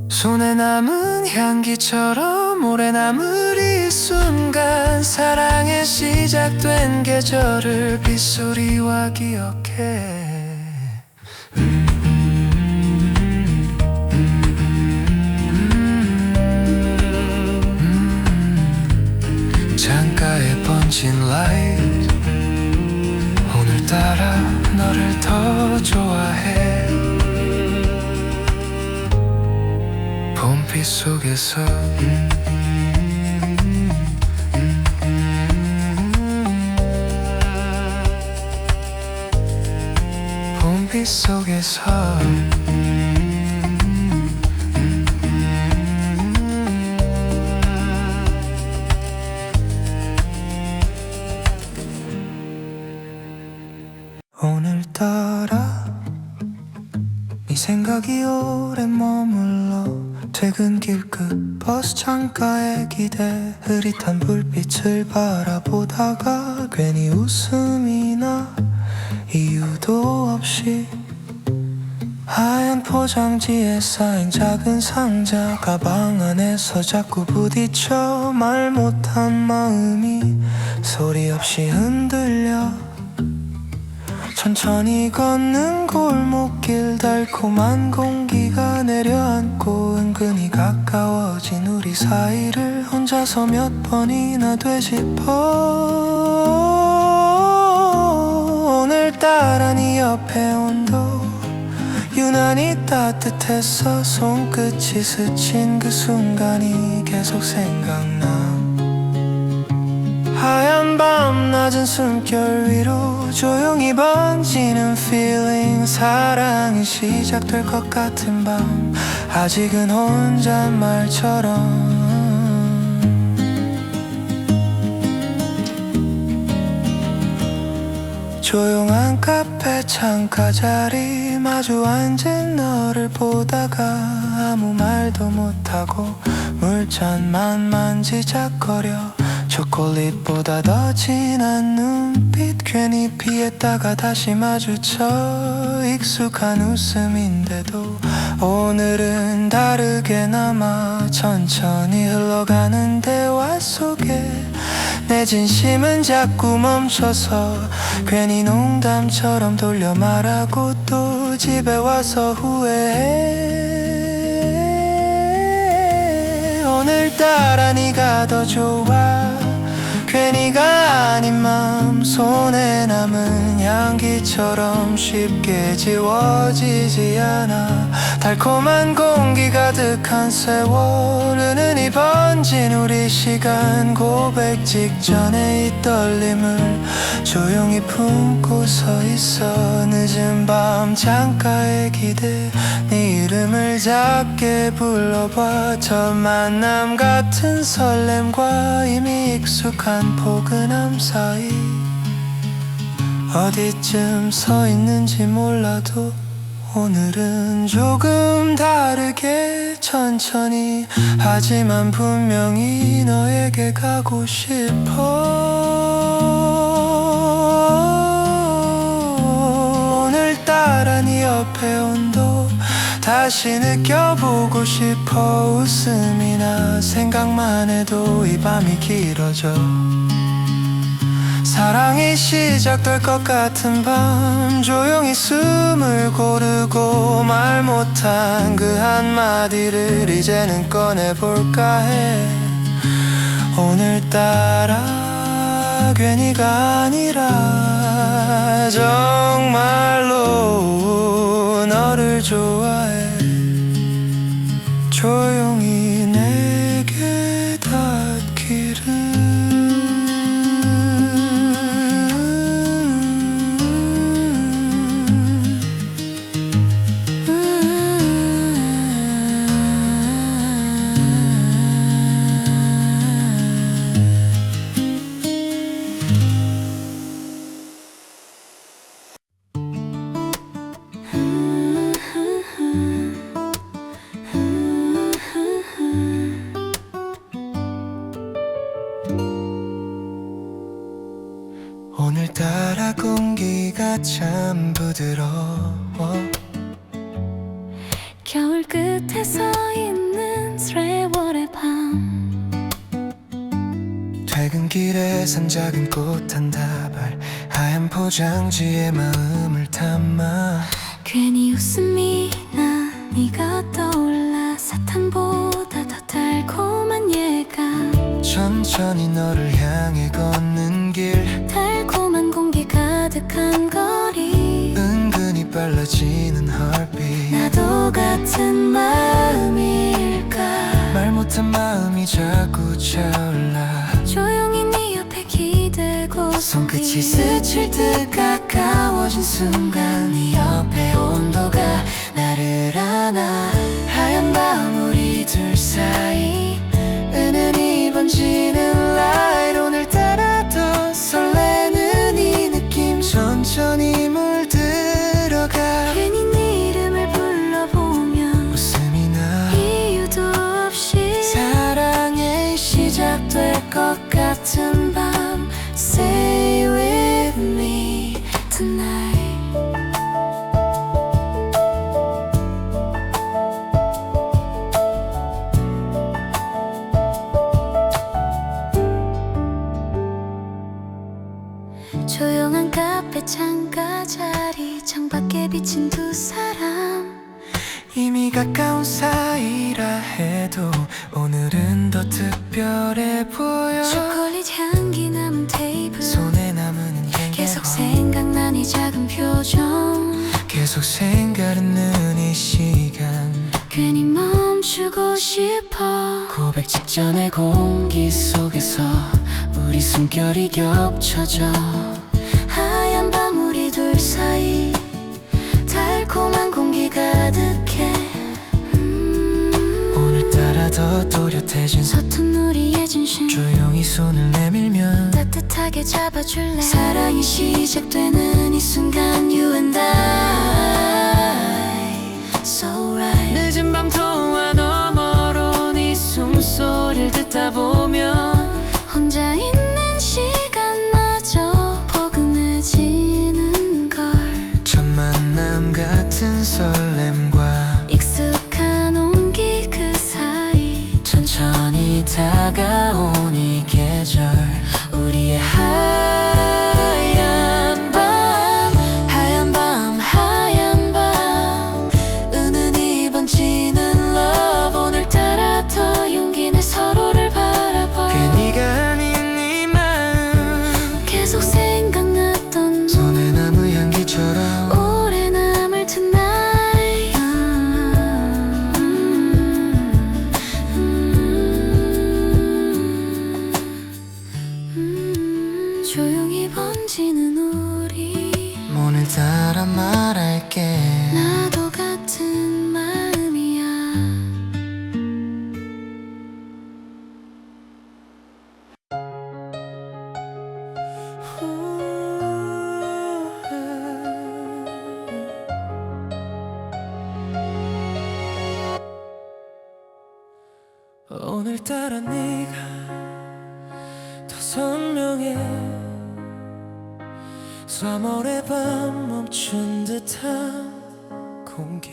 손에 남은 향기처럼 오래 남을 이 순간 사랑에 시작된 계절을 빗소리와 기억해 창가에 번진 라이트 따라 너를 더 좋아해. 봄빛 속에서 봄빛 속에서 오늘따라 네 생각이 오래 머물러 퇴근길 끝 버스 창가에 기대 흐릿한 불빛을 바라보다가 괜히 웃음이 나 이유도 없이 하얀 포장지에 쌓인 작은 상자 가방 안에서 자꾸 부딪혀 말 못한 마음이 소리 없이 흔들려 천천히 걷는 골목길 달콤한 공기가 내려앉고 은근히 가까워진 우리 사이를 혼자서 몇 번이나 되짚어. 오늘따라 네 옆에 온도 유난히 따뜻했어. 손끝이 스친 그 순간이 계속 생각나. 하얀 밤 낮은 숨결 위로 조용히 번지는 feeling. 사랑이 시작될 것 같은 밤 아직은 혼잣말처럼. 조용한 카페 창가 자리 마주 앉은 너를 보다가 아무 말도 못하고 물잔만 만지작거려. 초콜릿보다 더 진한 눈빛 괜히 피했다가 다시 마주쳐. 익숙한 웃음인데도 오늘은 다르게나마 천천히 흘러가는 대화 속에 내 진심은 자꾸 멈춰서 괜히 농담처럼 돌려 말하고 또 집에 와서 후회해. 오늘따라 네가 더 좋아. 괜히가 아닌 마음 손에 남은 향기처럼 쉽게 지워지지 않아. 달콤한 공기 가득한 세월 은은히 번진 우리 시간 고백 직전에 이 떨림을 조용히 품고 서 있어. 늦은 밤 창가에 기대 네 이름을 작게 불러봐. 첫 만남 같은 설렘과 이미 익숙한 포근함 사이 어디쯤 서 있는지 몰라도 오늘은 조금 다르게 천천히 하지만 분명히 너에게 가고 싶어. 오늘따라 네 옆에 온도 다시 느껴보고 싶어. 웃음이나 생각만 해도 이 밤이 길어져. 사랑이 시작될 것 같은 밤 조용히 숨을 고르고 말 못한 그 한마디를 이제는 꺼내볼까 해. 오늘따라 괜히가 아니라 정말로 너를 좋아해. 조용히 내게 닿기를. 오늘따라 공기가 참 부드러워. 겨울 끝에 서 있는 세월의 밤 퇴근길에 산 작은 꽃 한 다발 하얀 포장지에 마음을 담아. 괜히 웃음이 나 네가 떠올라. 사탕보다 더 달콤한 예감. 천천히 너를 향해 걷는 길 달콤한 공기 가득한 것 스칠 듯 가까워진 순간 네 옆에 온도가 나를 안아. 하얀 밤 우리 둘 사이 은은히 번지는 light. 오늘따라 더 설레는 이 느낌 천천히 물들어가. 괜히 네 이름을 불러보면 웃음이 나 이유도 없이 사랑의 시작될 것 같은 밤. Stay with me tonight. 조용한 카페 창가 자리, 창밖에 비친 두 사람. 이미 가까운 사이라 해도 오늘은 더 특별해 보여. 초콜릿 향기 남은 테이블, 손에 남은 계속 향기로 생각난 이 작은 표정. 계속 생각하는 이 시간. 괜히 멈추고 싶어. 고백 직전의 공기 속에서 우리 숨결이 겹쳐져. 하얀 밤 우리 둘 사이 달콤한 공기 가득해. 오늘따라 더 또렷해진 서툰 우리의 진심, 조용히 손을 내밀면 따뜻하게 잡아줄래. 사랑이 시작되는 이 순간 You and I So right. 늦은 밤 통화 너머로 네 숨소리를 듣다 보면 혼자 있는 시간마저 포근해지는 걸. 첫 만남 같은 설렘과 익숙한 온기 그 사이 천천히 다가온 이 계절. 우리의 하얀 밤, 하얀 밤, 하얀 밤 은은히 번지는 love. 오늘따라 더 용기 내 서로를 바라봐. 괜히가 아닌 네 마음 계속 생각났던 손에 남은 향기처럼 오래 남을 tonight. 조용히 번지는 우리, 오늘따라 말할게. 나도 같은 마음이야. 오늘따라 네가 더 선명해. 3월의 밤 멈춘 듯한 공기.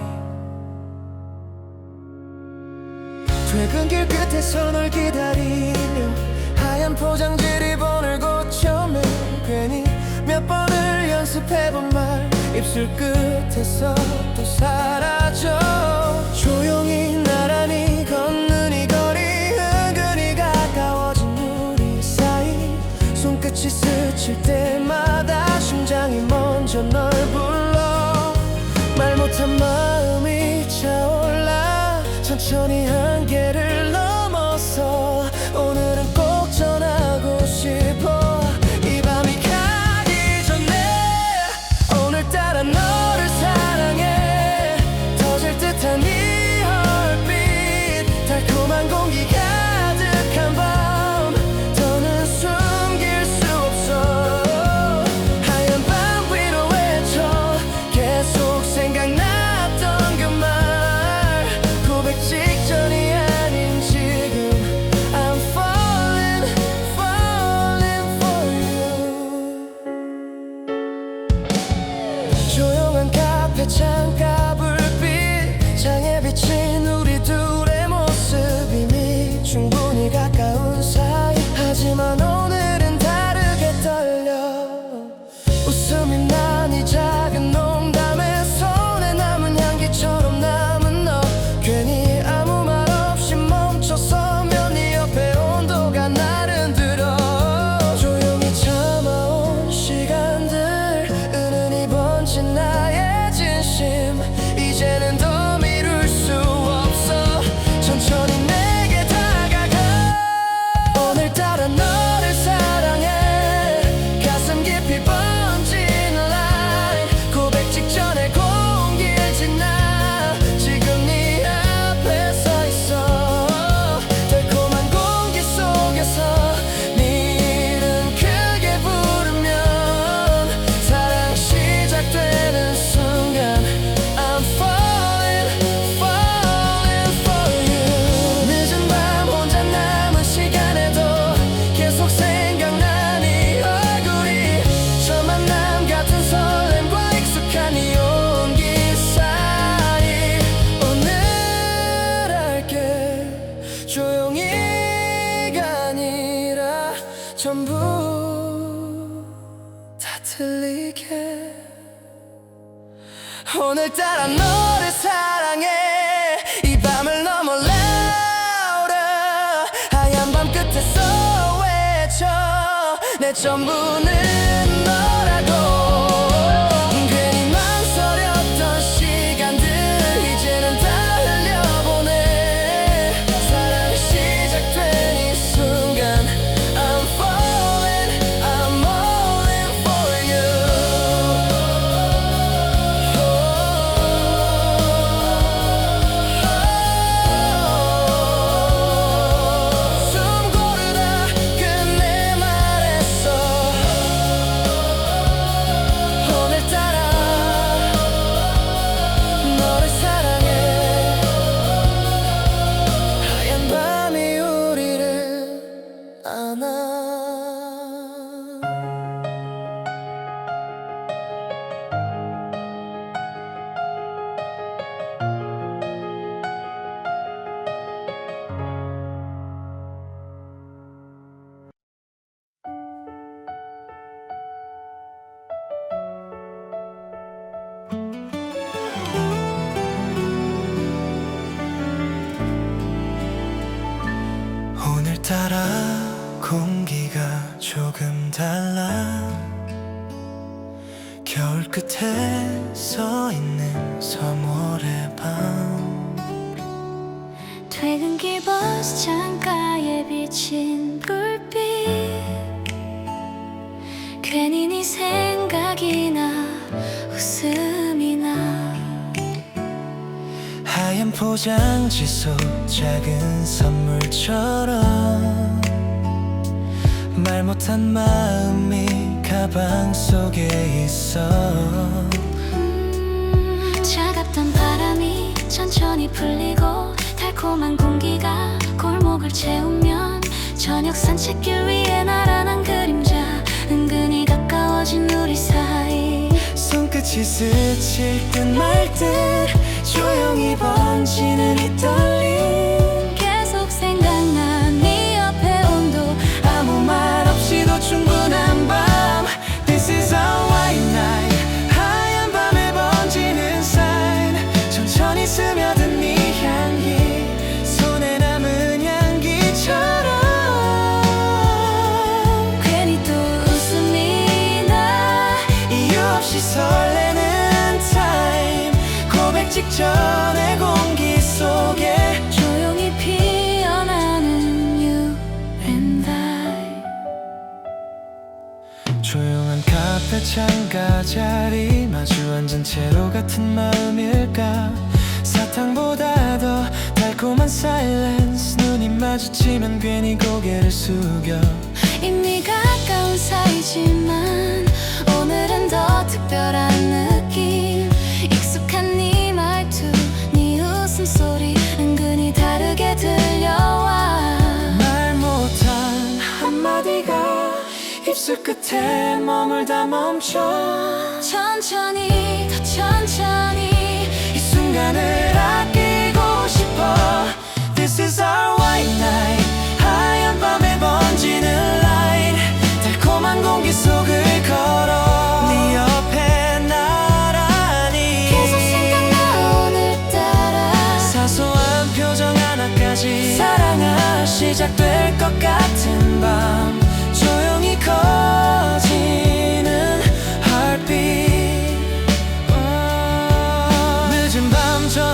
퇴근길 끝에서 널 기다리며 하얀 포장지 리본을 고쳐매. 괜히 몇 번을 연습해본 말 입술 끝에서 또 사라져. 조용히 나란히 걷는 이 거리, 은근히 가까워진 우리 사이. 손끝이 스칠 때마다 심장이 먼저 널 불러. 말 못한 마음이 차올라 천천히 한계를 넘어서. 오늘은 꼭 전하고 싶어 이 밤이 가기 전에. 오늘따라 너를 사랑해. 터질 듯한 이 얼빛, 달콤한 공기 가득한 밤 더는 숨길 수 없어. 하얀 밤 위로 외쳐 계속 생각났던 그 말. 고백 직전이 아닌 지금 I'm falling, falling for you. 조용한 카페 창가 불빛 장에 비친 우리 둘의 모습. 이미 충분히 가까운 사이. 하지만 오늘은 다르게 떨려. 웃음이 난 이 작은 농담에 손에 남은 향기처럼 남은 너. 괜히 아무 말 없이 멈춰서면 네 옆에 온도가 나를 들어. 조용히 참아온 시간들, 은은히 번진 나의 진심. 이제는 더 미룰 수 없어. 천천히 내게 다가가. 오늘따라 너를 사랑해. 가슴 깊이 오늘따라 너를 사랑해 이 밤을 넘어 louder 하얀 밤 끝에서 외쳐 내 전부는 너라고 괜히 망설였던 시간들 이제는 다 흘려보내 사랑이 시작된 이 순간 I'm falling, I'm all in for you 숨 고르다 끝내 말했어 오늘따라 너를 사랑해 하얀 밤이 우리를 안아 오늘따라 공기가 조금 달라 겨울 끝에 서 있는 3월의 밤 퇴근길 버스 창가에 비친 불빛 괜히 네 생각이 나 웃음이 나 하얀 포장지 속 작은 선물처럼 말 못한 마음이 가방 속에 있어 차갑던 바람이 천천히 풀리고 달콤한 공기가 골목을 채우면 저녁 산책길 위에 나란한 그림자 은근히 가까워진 우리 사이 손끝이 스칠 듯 말 듯 조용히 번지는 이 떨림 계속 생각나 네 옆에 온도 아무 말 없이도 충분한 밤 This is our white night 하얀 밤에 번지는 sign 천천히 스며든 네 향기 손에 남은 향기처럼 괜히 또 웃음이 나 이유 없이 설레는 time 고백 직전의 공기 속에 조용히 피어나는 you and I 조용한 카페 창가 자리 마주 앉은 채로 같은 마음일까 사탕보다 더 달콤한 silence 눈이 마주치면 괜히 고개를 숙여 이미 가까운 사이지만 오늘은 더 특별한 느낌 익숙한 네 말투 네 웃음소리 은근히 다르게 들려와 말 못한 한마디가 입술 끝에 머물다 멈춰 천천히 더 천천히 이 순간을 아끼고 싶어 This is our white night 하얀 밤에 번지는 light 달콤한 공기 속을 걸어 네 옆에 나란히 계속 생각나 오늘따라 사소한 표정 하나까지 사랑아 시작될 것 같은 밤 조용히 커지는 heartbeat 늦은 밤 저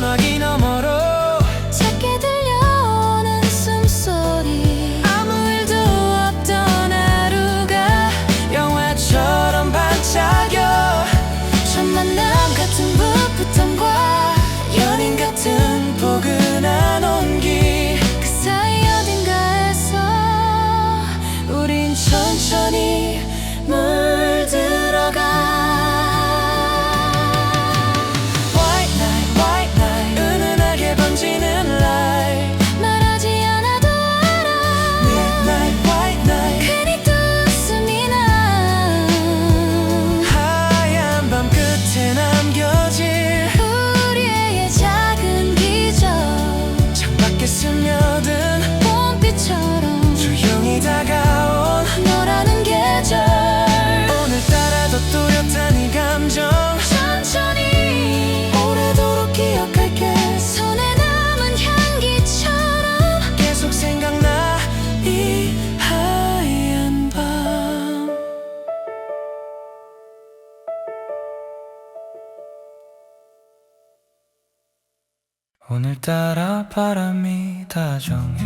오늘따라 바람이 다정해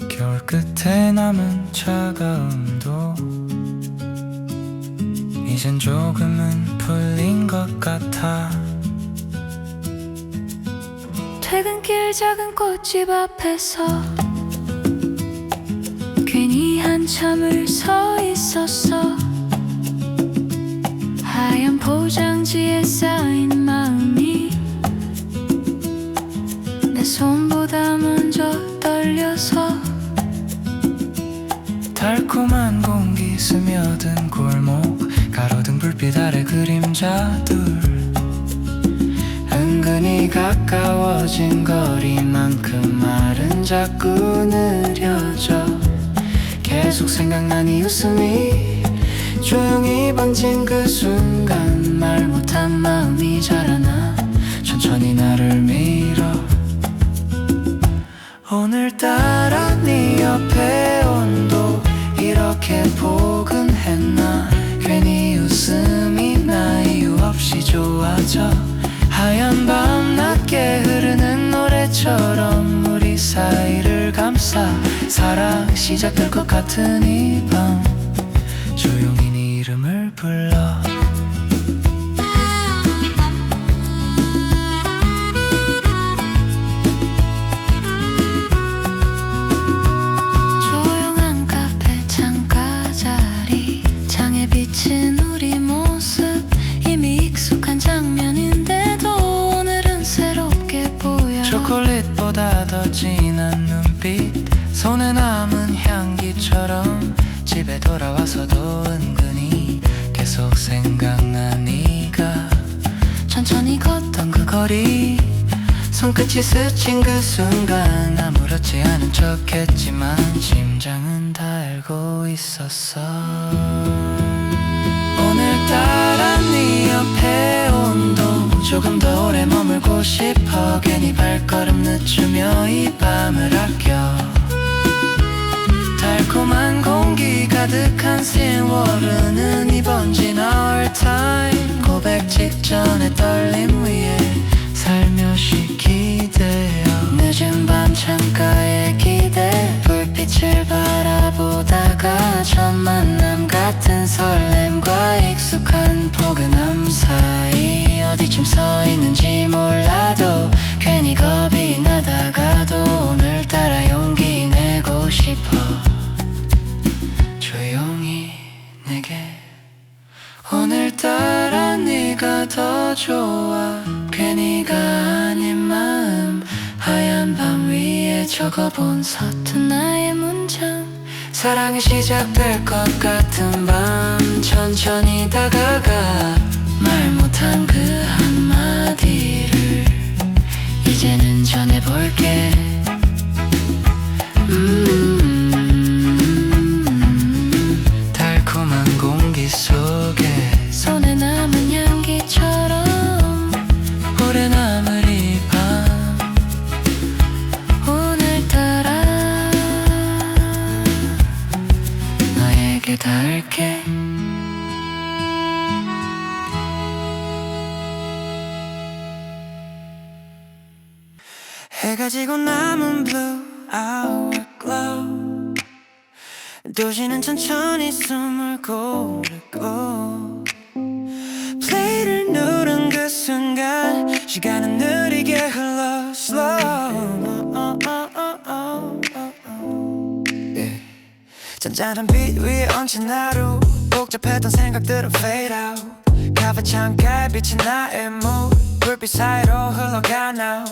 겨울 끝에 남은 차가움도 이젠 조금은 풀린 것 같아. 퇴근길 작은 꽃집 앞에서 괜히 한참을 서 있었어. 하얀 포장지에 쌓인 마음이 내 손보다 먼저 떨려서 달콤한 공기 스며든 골목 가로등 불빛 아래 그림자들 은근히 가까워진 거리만큼 말은 자꾸 느려져. 계속 생각나니 웃음이 조용히 번진 그 순간 말 못한 마음이 자라나 천천히 나를 밀어. 오늘따라 네 옆에 온도 이렇게 포근했나. 괜히 웃음이 나 이유 없이 좋아져. 하얀 밤 낮게 흐르는 노래처럼 우리 사이를 감싸. 사랑 시작될 것 같은 이 밤 조용히 네 이름을 불러. 조용한 카페 창가 자리 창에 비친 우리 모습 이미 익숙한 장면인데도 오늘은 새롭게 보여. 초콜릿보다 더 진한 눈빛 손에 남은 향기처럼 집에 돌아와서도 은근히 계속 생각나. 네가 천천히 걷던 그 거리 손끝이 스친 그 순간 아무렇지 않은 척했지만 심장은 다 알고 있었어. 오늘따라 네 옆에 온도 조금 더 오래 머물고 싶어. 괜히 발걸음 늦추며 이 밤을 아껴. 달콤한 공기 가득한 세월은 이 번진 our time. 고백 직전의 떨림 위에 살며시 기대어. 늦은 밤 창가에 기대 불빛을 바라보다가 첫 만남 같은 설렘과 익숙한 포근함 사이 어디쯤 서 있는지 몰라도 괜히 겁이 나다가도 오늘따라 용기 내고 싶어. 조용히 내게 오늘따라 네가 더 좋아. 괜히가 아닌 마음 하얀 밤 위에 적어본 서툰 나의 문장. 사랑이 시작될 것 같은 밤 천천히 다가가. 말 못한 그 한마디를 이제는 전해볼게. 달콤한 공기 속에 손에 남은 향기처럼 오래 남을 이 밤 오늘따라 너에게 닿을게. 해가 지고 남은 blue hour glow 도시는 천천히 숨을 고르고 플레이를 누른 그 순간 시간은 느리게 흘러 slow. yeah. 잔잔한 빛 위에 얹힌 하루 복잡했던 생각들은 fade out. 카페 창가에 비친 나의 mood 불빛 사이로 흘러가 now.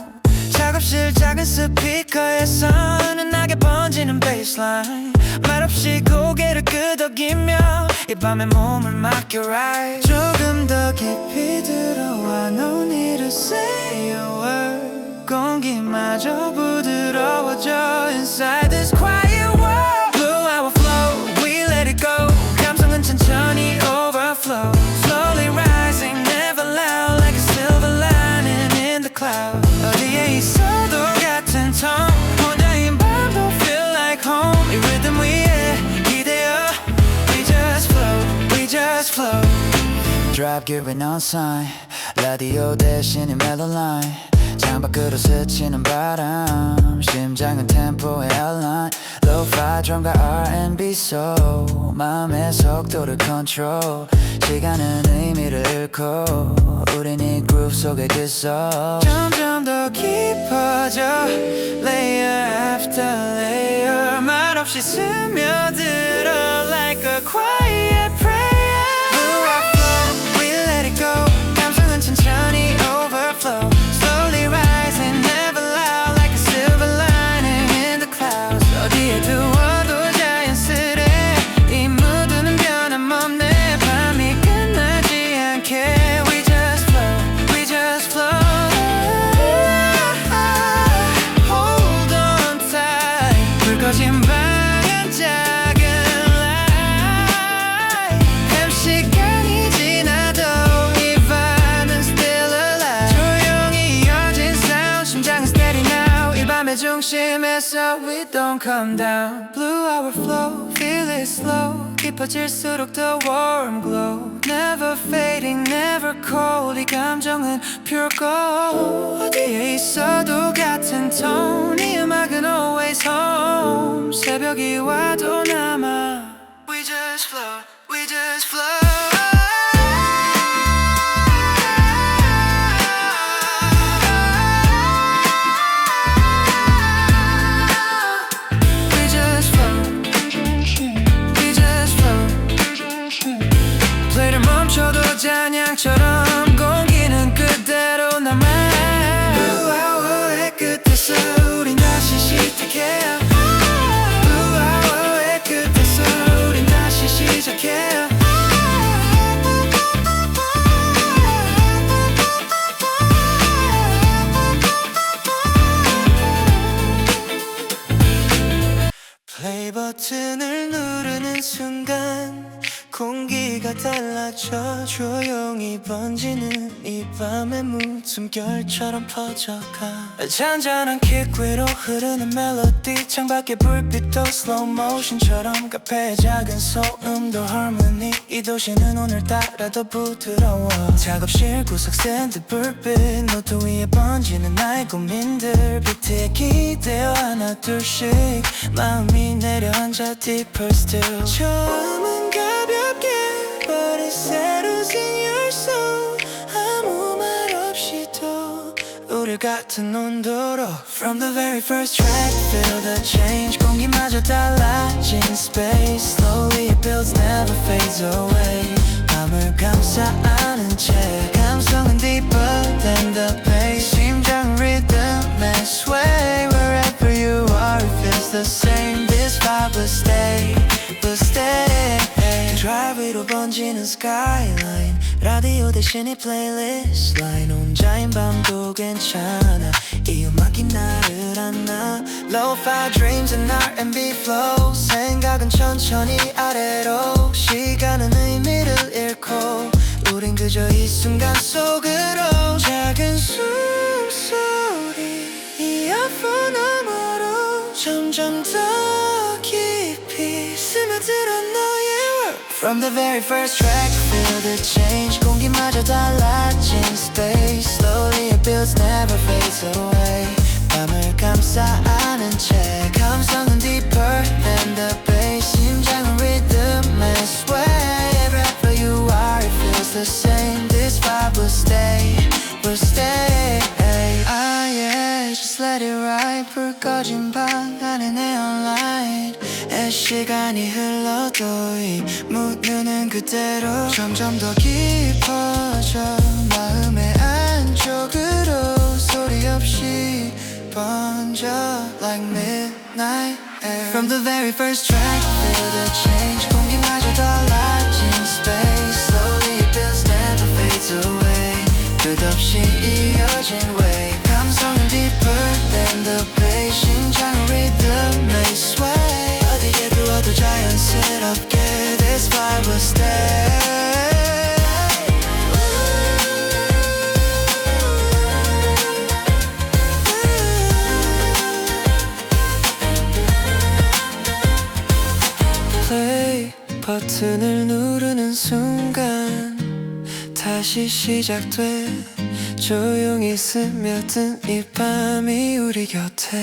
작업실 작은 스피커에서 은은하게 번지는 bassline. 말없이 고개를 끄덕이며 이 밤에 몸을 맡겨 right. 조금 더 깊이 들어와 no need to say a word. 공기마저 부드러워져 inside this quiet world. Blue hour flow we let it go. 감성은 천천히 overflow. Slowly rising never loud like a silver lining in the cloud. 어디에 있어도 같은 tone 혼자인 밤도 feel like home. 이 rhythm 위에 기대어 we just flow. Drive gearing on sign 라디오 대신 이 멜로라인 창밖으로 스치는 바람 심장은 템포의 airline Lo-fi drum과 R&B soul 마음의 속도를 control 시간은 의미를 잃고 우린 이 groove 속에 그소 점점 더 깊어져 layer after layer 말없이 스며들어 like a quiet prayer Blue our flow, we let it go 감성은 천천히 overflow Slowly rising, never loud like a silver lining in the clouds 어디에 두어도 자연스레 이 무드는 변함없네 밤이 끝나지 않게 We just flow, we just flow Hold on tight 불 꺼진 방은 작은 light 시간이 지나도 이 vibe는 still alive 조용히 이어진 sound 심장은 steady now 이 밤의 중심에서 we don't come down Blue hour flow, feel it slow 깊어질수록 더 warm glow Never fading, never cold 이 감정은 pure gold 어디에 있어도 같은 tone 이 음악은 always home 새벽이 와도 남아 We just flow, we just flow We just flow, we just flow 플레이를 멈춰도 잔향처럼 공기는 그대로 남아 Blue hour의 끝에서 우린 다시 시작해 Blue hour의 끝에서 우린 다시 시작해 플레이 버튼을 누르는 순간 공기가 달라져 조용히 번지는 이 밤의 무숨결처럼 퍼져가 잔잔한 킥 위로 흐르는 멜로디 창밖의 불빛도 slow motion처럼 카페의 작은 소음도 harmony 이 도시는 오늘따라 더 부드러워 작업실 구석 샌드 불빛 노트 위에 번지는 나의 고민들 비트에 기대어 하나 둘씩 마음이 내려앉아 deeper still 처음은 가볍게 But it settles in your soul 아무 말 없이도 우릴 같은 온도로 From the very first track feel the change 공기마저 달라진 space Slowly it builds never fades away 밤을 감싸 안은 채 감성은 deeper than the bass 심장 rhythm and sway Wherever you are it feels the same This vibe will stay, will stay Drive 위로 번지는 skyline 라디오 대신 이 playlist line 혼자인 밤도 괜찮아 이 음악이 나를 안나 Lo-fi dreams and R&B flow 생각은 천천히 아래로 시간은 의미를 잃고 우린 그저 이 순간 속으로 작은 숨소리 이어폰 너머로 점점 더 깊이 스며들어 너의 world From the very first track feel the change 공기마저 달라진 space Slowly it builds never fades away 밤을 감싸 안은 채 감성은 deeper than the bass 심장은 rhythm and sway Wherever you are it feels the same This vibe will stay, will stay Ah yeah, just let it ride 불 꺼진 방 안에 neon light 시간이 흘러도 이 무드는 그대로 점점 더 깊어져 마음의 안쪽으로 소리 없이 번져 like midnight air From the very first track feel the change 공기마저 달라진 space Slowly it builds never fades away 끝없이 이어진 way 감성은 deeper than the bass 심장은 rhythm may sway 어디에 두어도 자연스럽게 This vibe will stay Play 버튼을 누르는 순간 다시 시작돼 조용히 스며든 이 밤이 우리 곁에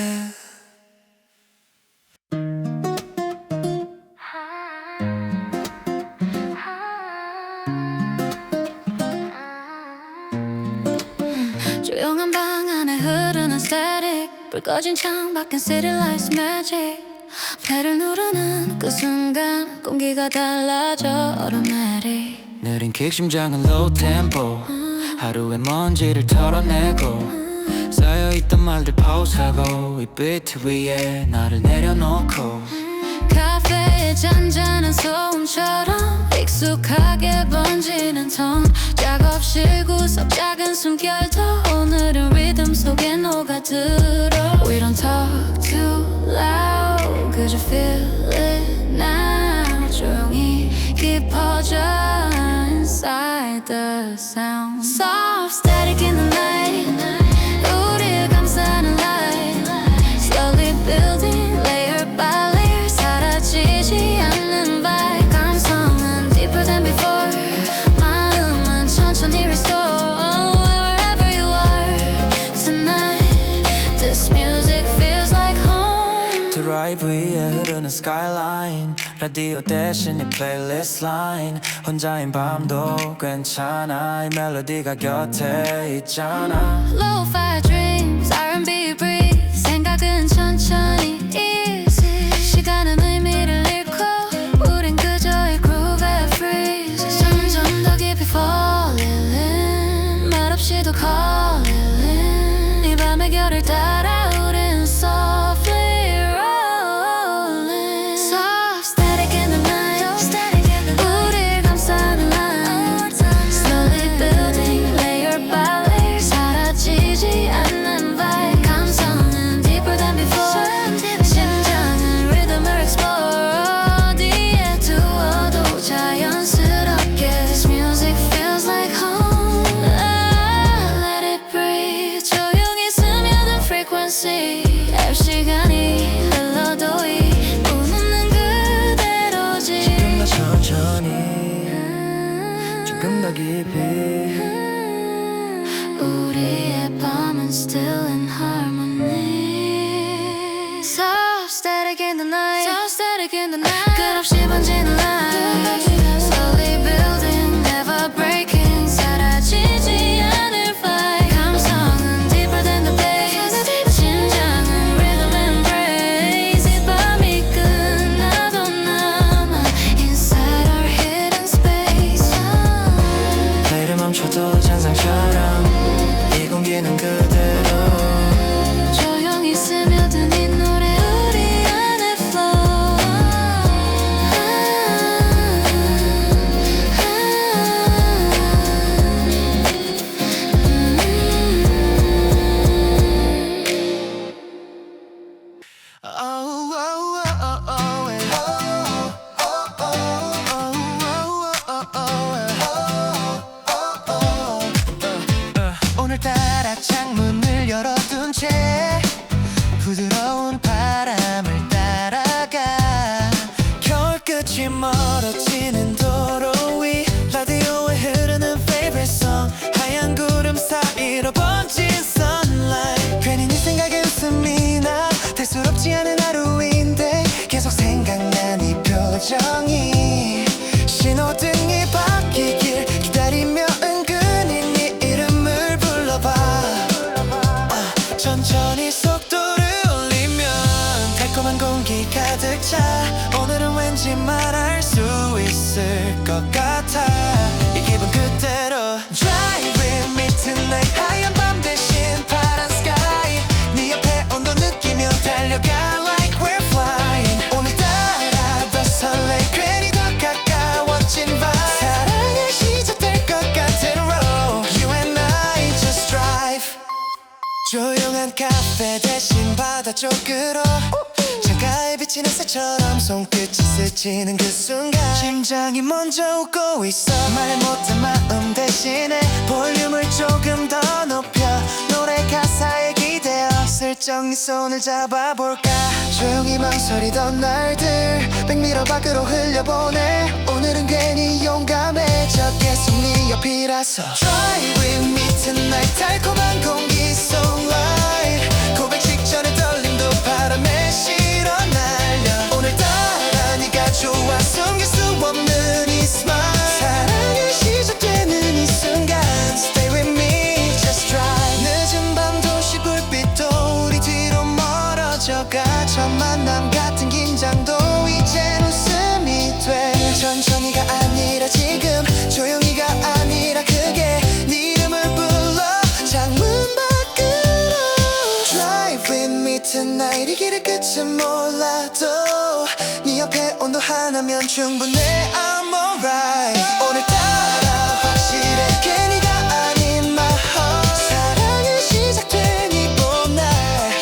조용한 방 안에 흐르는 static 불 꺼진 창밖엔 city lights magic 배를 누르는 그 순간 공기가 달라져 automatic 느린 킥 심장은 low tempo 하루의 먼지를 털어내고 쌓여있던 말들 파우스하고 이 비트 위에 나를 내려놓고 카페의 잔잔한 소음처럼 익숙하게 번지는 톤 작업실 구석 작은 숨결도 오늘은 리듬 속에 녹아들어 We don't talk too loud Could you feel it now 조용히 깊어져 inside the sound Soft static in the night 우릴 감싸는 light Slowly building layer by layer 사라지지 않는 vibe 감성은 deeper than before 마음은 천천히 restore wherever you are tonight This music feels like home 드라이브 위에 흐르는 skyline 라디오 대신 이 플레이리스트 라인 혼자인 밤도 괜찮아 이 멜로디가 곁에 있잖아 Lo-fi dreams, R&B breeze 생각은 천천히 easy 시간은 의미를 잃고 우린 그저의 groove에 freeze 점점 더 깊이 falling in 말없이도 calling in 이 밤의 결을 따라 우린 softly rolling Soft static in the night 우릴 감싸는 light Slowly building layer by layer 사라지지 않는 vibe 감성은 deeper than before 심장은 rhythm을 explore 어디에 두어도 자연스럽게 This music feels like home Let it breathe 조용히 스며든 frequency 알 시간이 흘러도 이 꿈은 그대로지 조금 더 천천히 조금 더 깊이 우리의 밤은 still in harmony Soft static in the night Soft static in the night 끝없이 번지는 light Slowly building never breaking 사라지지 않을 vibe 감성은 deeper than the bass 심장은 rhythm embrace 이 밤이 끝나도 남아 inside our hidden space 내일을 멈춰도 잔상처럼 이 공기는 그대로 조용히 스며든 이 노래 우리 안에 flow 오늘따라 창문을 열어둔 채 부드러운 바람을 따라가 겨울 끝이 멀어지는 도로 위 라디오에 흐르는 favorite song 하얀 구름 사이로 번진 sunlight 괜히 네 생각에 웃음이 나 대수롭지 않은 하루인데 계속 생각난 이 표정이 신호등이 바뀌길 기다리며 은근히 네 이름을 불러봐 천천히 속도를 올리면 달콤한 공기 가득 차 오늘은 왠지 말할 수 있을 것 같아 이 기분 그대로 Drive with me tonight 하얀 밤 대신 파란 sky 네 옆에 온도 느끼며 달려가 like we're flying 오늘따라 더 설레 괜히 더 가까워진 vibe 사랑이 시작될 것 같은 road You and I just drive 조용한 카페 대신 바다 쪽으로 창가에 비치는 새처럼 손끝이 스치는 그 순간 심장이 먼저 웃고 있어 말 못한 마음 대신에 볼륨을 조금 더 높여 노래 가사에 기대어 슬쩍 네 손을 잡아볼까 조용히 망설이던 날들 백미러 밖으로 흘려보내 오늘은 괜히 용감해져 계속 네 옆이라 따라서 Drive with me tonight 달콤한 공기 so light 고백 직전의 떨림도 바람에 실어 날려 오늘따라 네가 좋아 숨길 수 없는 이 smile 사랑이 시작되는 이 순간 Stay with me just drive 늦은 밤 도시 불빛도 우리 뒤로 멀어져가 첫 만남 같은 긴장도 이젠 웃음이 돼 천천히가 아니라 지금 조용히가 아니라 크게 네 이름을 불러 창문 밖으로 Drive with me tonight 이 길의 끝은 몰라도 네 옆에 온도 하나면 충분해 I'm alright 오늘따라 확실해 괜히가 아닌 my heart 사랑이 시작된 이 봄날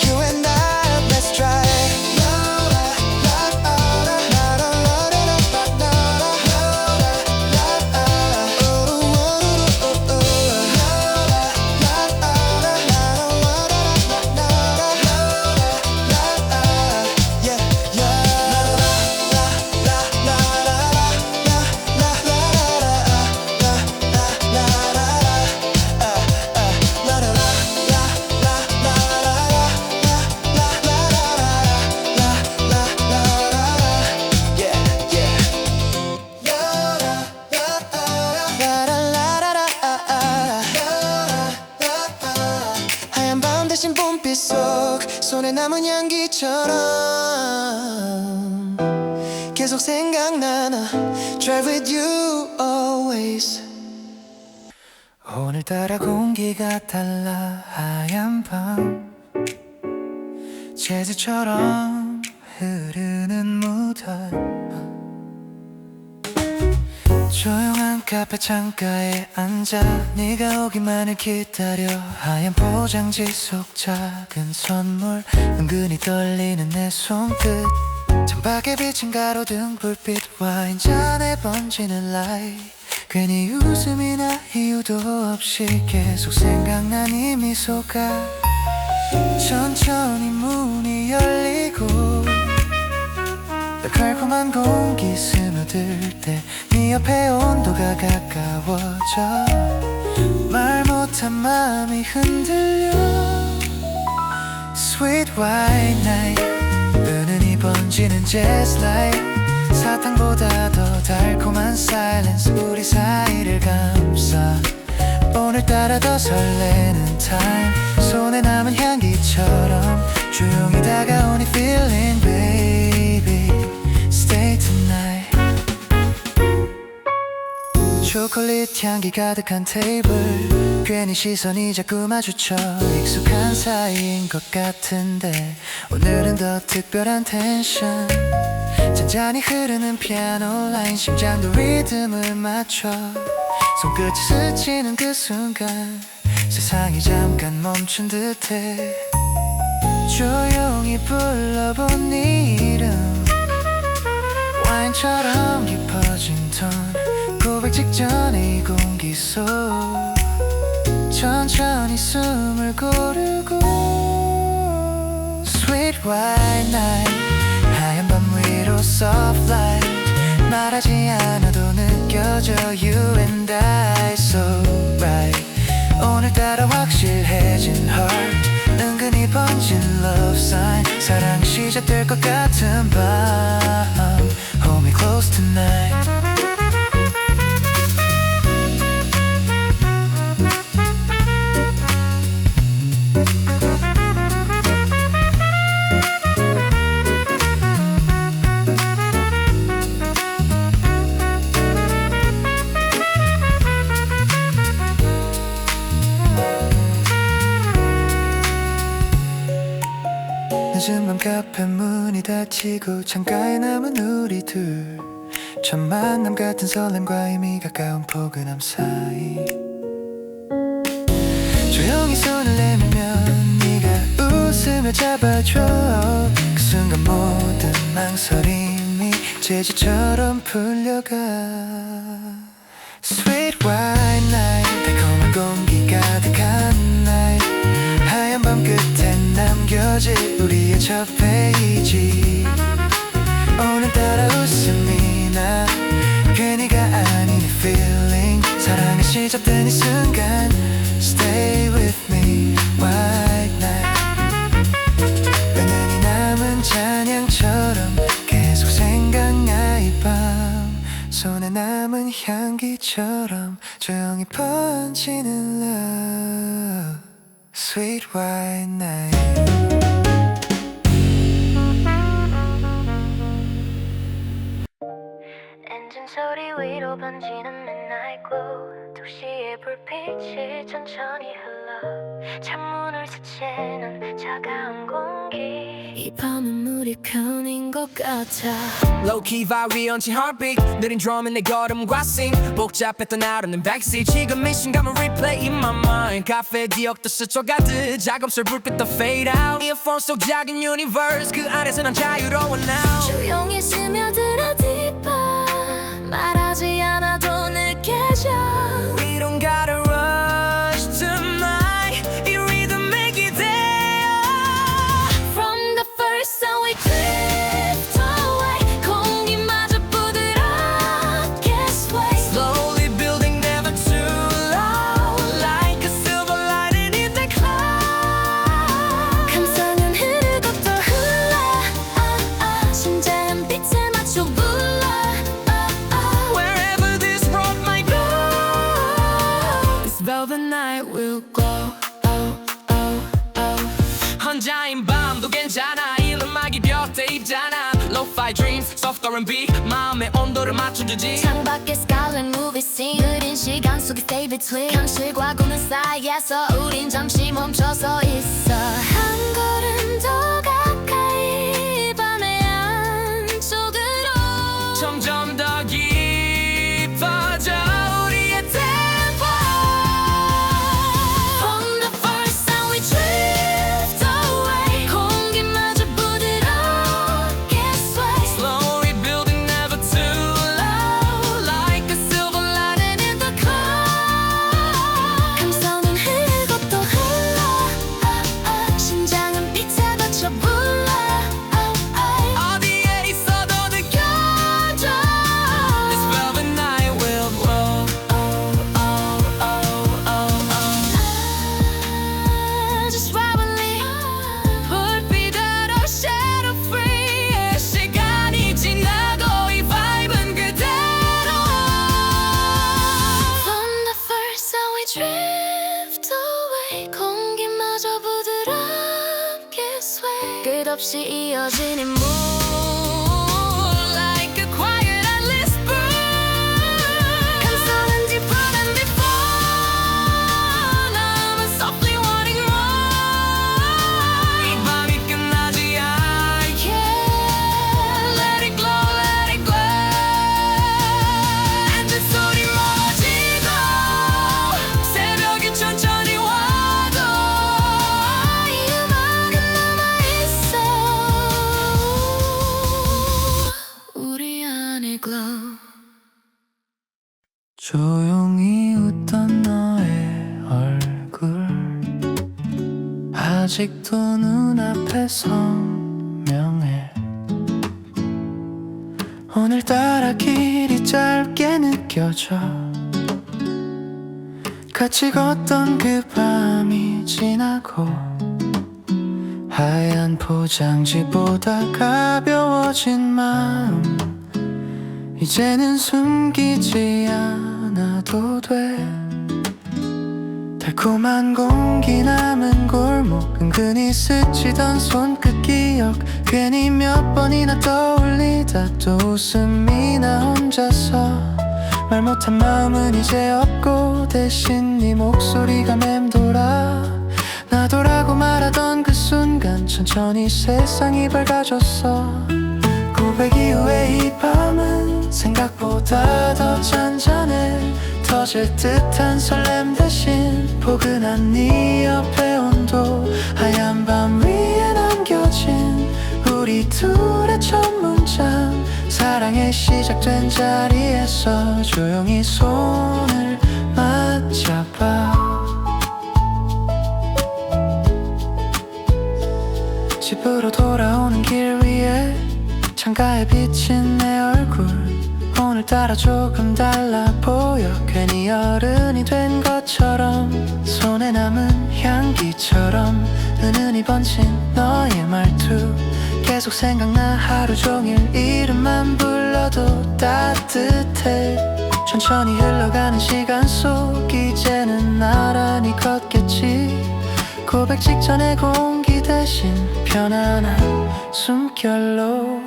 You and I let's drive 하얀 밤 대신 봄빛 속 손에 남은 향기처럼 계속 생각나나 Drive with you always 오늘따라 공기가 달라 하얀 밤 재즈처럼 흐르는 무달 조용한 카페 창가에 앉아 네가 오기만을 기다려 하얀 포장지 속 작은 선물 은근히 떨리는 내 손끝 창밖에 비친 가로등 불빛 와인잔에 번지는 라이트 괜히 웃음이 나 이유도 없이 계속 생각난 이 미소가 천천히 문이 열리고 달콤한 공기 스며들 때 네 옆에 온도가 가까워져 말 못한 마음이 흔들려 Sweet white night 은은히 번지는 jazz light 사탕보다 더 달콤한 silence 우리 사이를 감싸 오늘따라 더 설레는 time 손에 남은 향기처럼 조용히 다가온 이 feeling baby Stay tonight 초콜릿 향기 가득한 테이블 괜히 시선이 자꾸 마주쳐 익숙한 사이인 것 같은데 오늘은 더 특별한 텐션 잔잔히 흐르는 피아노 라인 심장도 리듬을 맞춰 손끝이 스치는 그 순간 세상이 잠깐 멈춘 듯해 조용히 불러본 네 이름 와인처럼 깊어진 톤 고백 직전에 이 공기 속 천천히 숨을 고르고 Sweet white night 하얀 밤 위로 soft light 말하지 않아도 느껴져 You and I so right 오늘따라 확실해진 heart 은근히 번진 love sign 사랑이 시작될 것 같은 밤 Hold me close tonight 늦은 밤 카페 문이 닫히고 창가에 남은 우리 둘 첫 만남 같은 설렘과 이미 가까운 포근함 사이 조용히 손을 내밀면 네가 웃으며 잡아줘 그 순간 모든 망설임이 재즈처럼 풀려가 Sweet white night 달콤한 공기 가득한 night 하얀 밤 끝에 남겨질 우리의 첫 페이지 오늘따라 웃음이 나 괜히가 아닌 이 feeling 사랑의 시작된 이 순간 Stay with me white night 은은히 남은 잔향처럼 계속 생각나 이 밤 손에 남은 향기처럼 조용히 번지는 love Sweet white night 엔진 소리 위로 번지는 midnight glow 도시의 불빛이 천천히 흘러 창문을 스치는 차가운 공기 이 밤은 우리 편인 것 같아 Low-key vibe 위험치 heartbeat 느린 드럼에 내 걸음과 sing 복잡했던 하루는 backseat 지금 이 순간은 replay in my mind 카페 기억도 스쳐가듯 작업실 불빛도 fade out earphone 속 작은 universe 그 안에서 난 자유로워 now 조용히 스며들어 deeper 말하지 않아도 느껴져 We don't gotta rush tonight 이 리듬에 기대어 From the first sound we drift away 공기마저 부드럽게 sway Slowly building never too loud Like a silver lining in the cloud 감상은 흐르고 또 흘러 심장은 빛에 맞춰 불러 Wherever this road might go This velvet night will glow 혼자인 밤도 괜찮아 이 음악이 벽대 입잖아 Lo-fi dreams, soft R&B 마음의 온도를 맞춰주지 창밖에 scarlet movie scene 느린 시간 속에 fade between 현실과 꿈의 사이에서 우린 잠시 멈춰서 있어 한 걸음 더 가까이 밤의 안쪽으로 점점 더 깊어져 우리의 tempo From the first sound we drift away 공기마저 부드럽게 sway Slowly building never too loud Like a silver lining in the cloud 감성은 흐르고 또 흘러 심장은 빛에 닫혀 불러 어디에 있어도 느껴져 This velvet night will glow Just ride with me 불빛으로 shadow free 시간이 지나고 이 vibe은 그대로 From the first sound we drift away 공기마저 부드럽게 sway 끝없이 이어지는 mood Like a quiet endless bird 감성은 deeper than before 남은 softly wanting more 이 밤이 끝나지 않게 Let it glow, let it glow 엔진 소리 멀어지고 새벽이 천천히 와도 이 음악은 남아있어 우리 안에 glow 조용히 웃던 너의 얼굴 아직도 눈앞에 선명해 오늘따라 길이 짧게 느껴져 같이 걷던 그 밤이 지나고 하얀 포장지보다 가벼워진 마음 이제는 숨기지 않아도 돼 달콤한 공기 남은 골목 은근히 스치던 손끝 기억 괜히 몇 번이나 떠올리다 또 웃음이 나 혼자서 말 못한 마음은 이제 없고 대신 네 목소리가 맴돌아 나도라고 말하던 그 순간 천천히 세상이 밝아졌어 고백 이후에 이 밤은 생각보다 더 잔잔해 터질 듯한 설렘 대신 포근한 네 옆에 온도 하얀 밤 위에 남겨진 우리 둘의 첫 문장 사랑에 시작된 자리에서 조용히 손을 맞잡아 집으로 돌아오는 길 위에 창가에 비친 내 얼굴 오늘 오늘따라 조금 달라 보여. 괜히 어른이 된 것처럼, 손에 남은 향기처럼 은은히 번진 너의 말투 계속 생각나. 하루 종일 이름만 불러도 따뜻해. 천천히 흘러가는 시간 속 이제는 나란히 걷겠지. 고백 직전의 공기 대신 편안한 숨결로.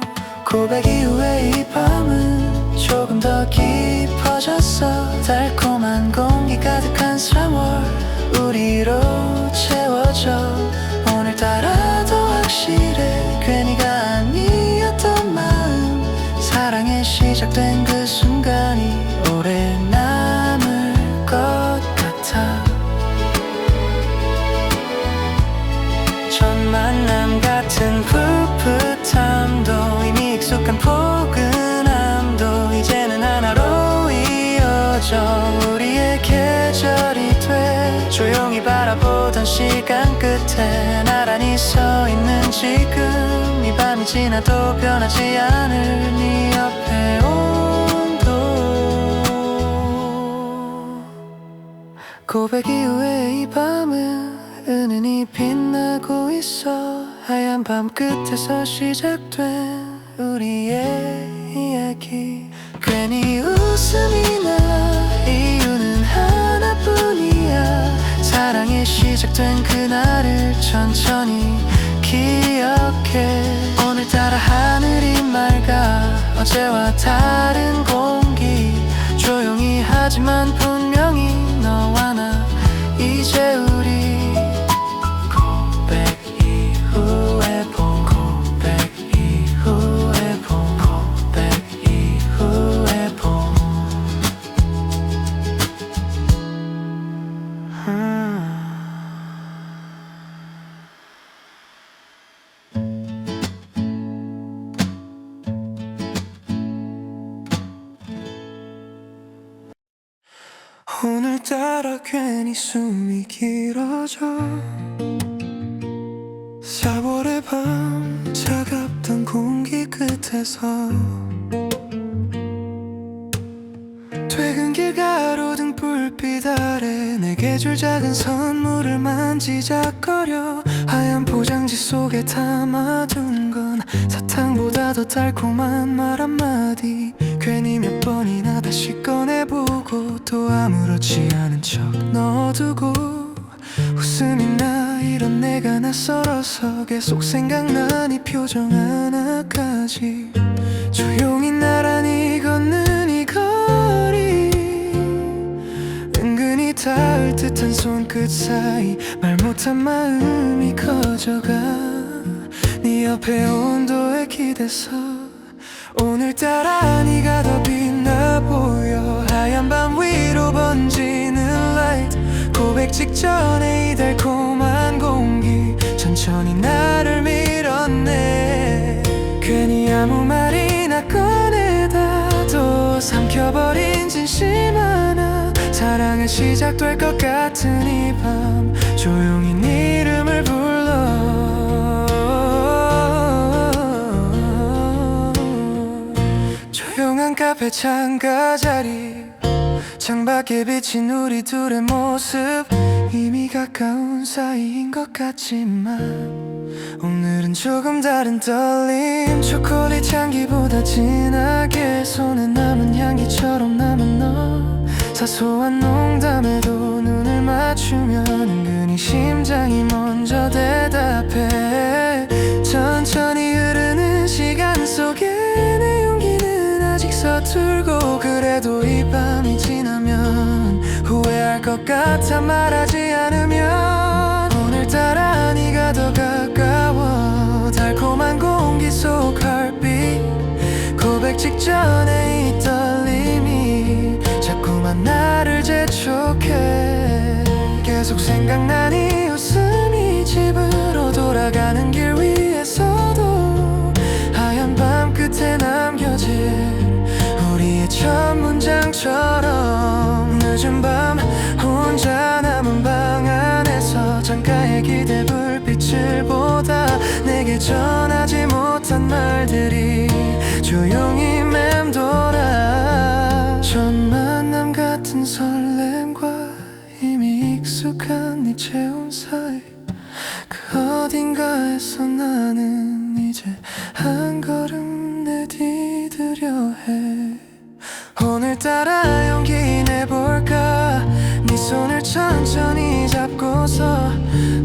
고백 이후에 이 밤은 조금 더 깊어졌어. 달콤한 공기 가득한 3월 우리로 채워져. 오늘따라 더 확실해. 괜히가 아니었던 마음. 사랑에 시작된 그 순간이 오래 남을 것 같아. 첫 만남 같은 풋풋함도 이미 익숙한 포근함도 이제는 하나로 이어져. 우리의 계절이 돼. 조용히 바라보던 시간 끝에 나란히 서 있는 지금. 이 밤이 지나도 변하지 않을 네 옆에 온도. 고백 이후에 이 밤은 은은히 빛나고 있어. 하얀 밤 끝에서 시작된 우리의 이야기. 괜히 웃음이 나. 이유는 하나뿐이야. 사랑이 시작된 그날을 천천히 기억해. 오늘따라 하늘이 맑아. 어제와 다른 공기. 조용히 하지만 분명히 너와 나 이제 우리 고백 이후에 봄. 고백 이후에 봄. 고백 이후에 봄. 오늘따라 괜히 숨이 길어져. 4월의 밤 차갑던 공기 끝에서 퇴근길 가로등 불빛 아래 내게 줄 작은 선물을 만지작거려. 하얀 포장지 속에 담아둔 건 사탕보다 더 달콤한 말 한마디. 괜히 몇 번이나 다시 꺼내보고 또 아무렇지 않은 척 넣어두고. 웃음이 나. 이런 내가 낯설어서 계속 생각나니 표정 하나까지. 조용히 나란히 걷는 이 거리. 은근히 닿을 듯한 손끝 사이 말 못한 마음이 커져가. 네 옆에 온도에 기대서. 오늘따라 네가 더 빛나 보여. 하얀 밤 위로 번지는 light. 고백 직전에 이 달콤한 공기 천천히 나를 밀어내. 괜히 아무 말이나 꺼내다 또 삼켜버린 진심 하나. 사랑은 시작될 것 같은 이 밤 조용히 네 이름을 불러. 조용한 카페 창가 자리. 창밖에 비친 우리 둘의 모습. 이미 가까운 사이인 것 같지만 오늘은 조금 다른 떨림. 초콜릿 향기보다 진하게 손에 남은 향기처럼 남은 너. 사소한 농담에도 눈을 맞추면 은근히 심장이 먼저 대답해. 천천히 흐르는 시간 속에 내 용기는 아직 서툴고. 그래도 이 밤이 지나면 후회할 것 같아 말하지 않으면. 오늘따라 네가 더 가까워. 달콤한 공기 속 heartbeat. 고백 직전에 이 떨림이 자꾸만 나를 재촉해. 계속 생각나니 웃음이. 집으로 돌아가는 길 위에서도 하얀 밤 끝에 남겨질 우리의 첫 문장처럼. 늦은 밤 혼자 남은 방 안에서 창가에 기대 불빛을 보다 내게 전하지 못한 말들이 조용히 맴돌아. 익숙한 네 체온 사이 그 어딘가에서 나는 이제 한 걸음 내디디려 해. 오늘따라 용기 내볼까 네 손을 천천히 잡고서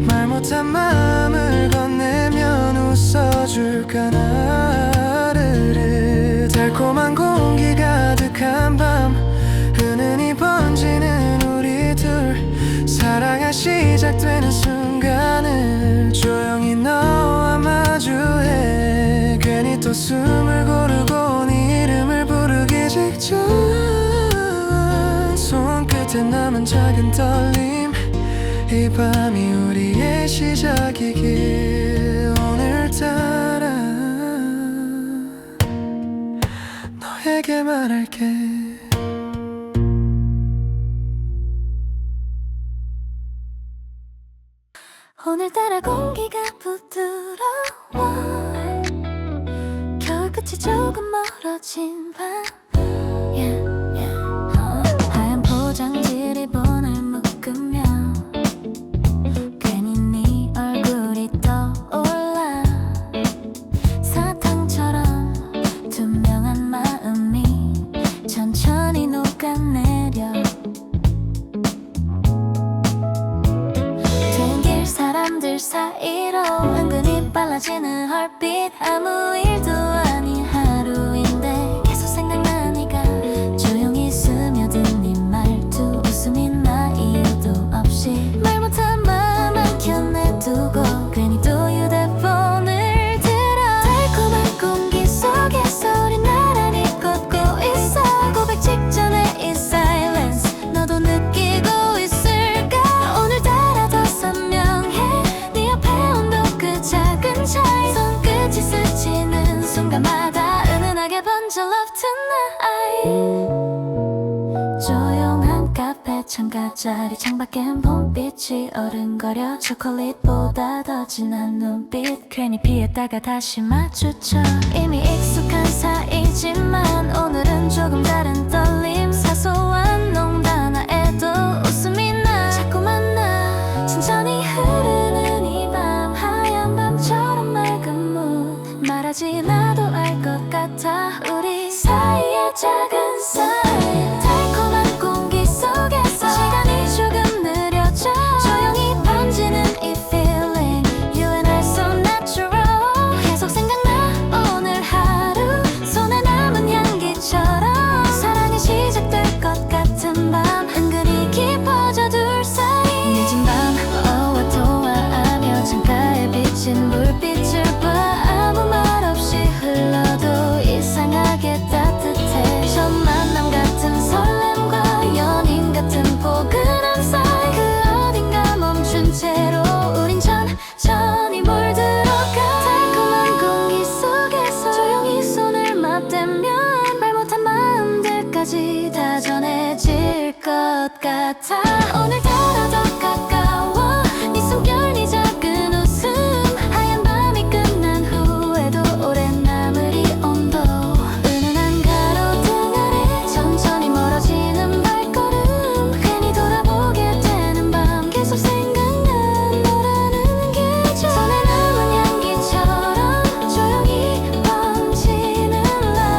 말 못한 마음을 건네면 웃어줄까 나를. 달콤한 공기 가득한 밤 은은히 번지는 우리 둘 사랑이 시작되는 순간을 조용히 너와 마주해. 괜히 또 숨을 고르고 네 이름을 부르기 직전 손끝에 남은 작은 떨림 이 밤이 우리의 시작이길. 오늘따라 너에게 말할게. 오늘따라 공기가 부드러워 겨울 끝이 조금 멀어진 밤 yeah, yeah. 하얀 포장지 리본을 묶으며 괜히 네 얼굴이 떠올라. 사탕처럼 투명한 마음이 천천히 녹아내려. 사람들 사이로 은근히 빨라지는 heartbeat. 아무 일도 아닌 하루인데 계속 생각나 네가 조용히 스며든 네 말투 웃음이 나 이유도 없이 말 못한 마음 한켠에 두고 괜히 또 휴대폰을 들어. 달콤한 공기 속에서 우리 나란히 걷고 있어. 고백 직전에 이 silence 너도 느끼고 있을까. 오늘따라 더 선명해 네 옆에 온도 그 작은 차이. 손끝이 스치는 순간마다 은은하게 번져 love tonight. 조용한 카페 창가자리 창밖엔 봄빛이 어른거려. 초콜릿보다 더 진한 눈빛 괜히 피했다가 다시 마주쳐. 이미 익숙한 사이지만 오늘은 조금 다른 떨림. 사소한 농담 하나에도 웃음이 나. 자꾸만 나 천천히 흐르는 이 밤 하얀 밤처럼 맑은 문 말하지 않아도 알 것 같아 우리 사이의 작은 사이. 달콤한 공기 속에서 시간이 조금 느려져. 조용히 번지는 이 feeling You and I so natural. 계속 생각나 오늘 하루 손에 남은 향기처럼 사랑이 시작될 것 같은 밤 은근히 깊어져 둘 사이. 늦은 밤 어와 통화하며 창가에 비친 불빛을 봐. 아무 말 없이 흘러도 이상하게 따뜻해. 첫 만남 같은 설렘과 연인 같은 포근한 사이. 그 어딘가 멈춘 채로 우린 천천히 물들어가. 달콤한 공기 속에서 조용히 손을 맞대면 말 못한 마음들까지 다 전해질 것 같아. 오늘따라 더 가까워 네 숨결 네 작은 웃음. 하얀 밤이 끝난 후에도 오랜 남을 이 온도. 은은한 가로등 아래 천천히 멀어지는 발걸음. 괜히 돌아보게 되는 밤 계속 생각나 너라는 계절. 손에 남은 향기처럼 조용히 번지는 love.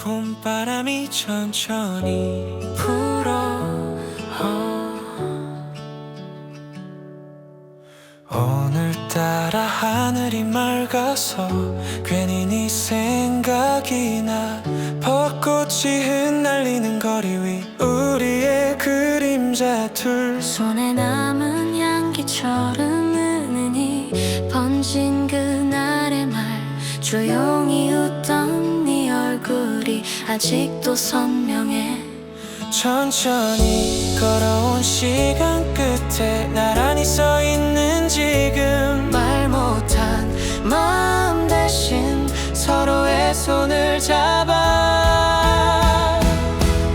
봄바람이 천천히 불어. 오늘따라 하늘이 맑아서 괜히 네 생각이 나. 벚꽃이 흩날리는 거리 위 우리의 그림자 둘. 손에 남은 향기처럼 은은히 번진 그날의 말. 조용히 웃던 네 얼굴이 아직도 선명해. 천천히 걸어온 시간 끝에 나란히 서 있는 지금. 말 못한 마음 대신 서로의 손을 잡아.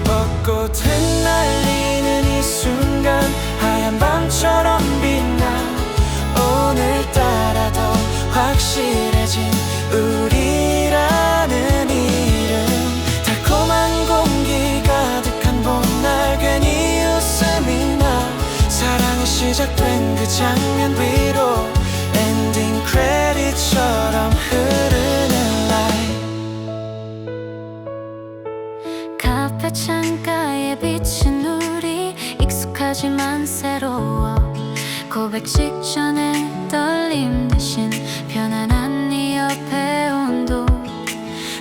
벚꽃 흩날리는 이 순간 하얀 밤처럼 시작된 그 장면 위로 엔딩 크레딧처럼 흐르는 라인. 카페 창가에 비친 우리 익숙하지만 새로워. 고백 직전에 떨림 대신 편안한 네 옆에 온도.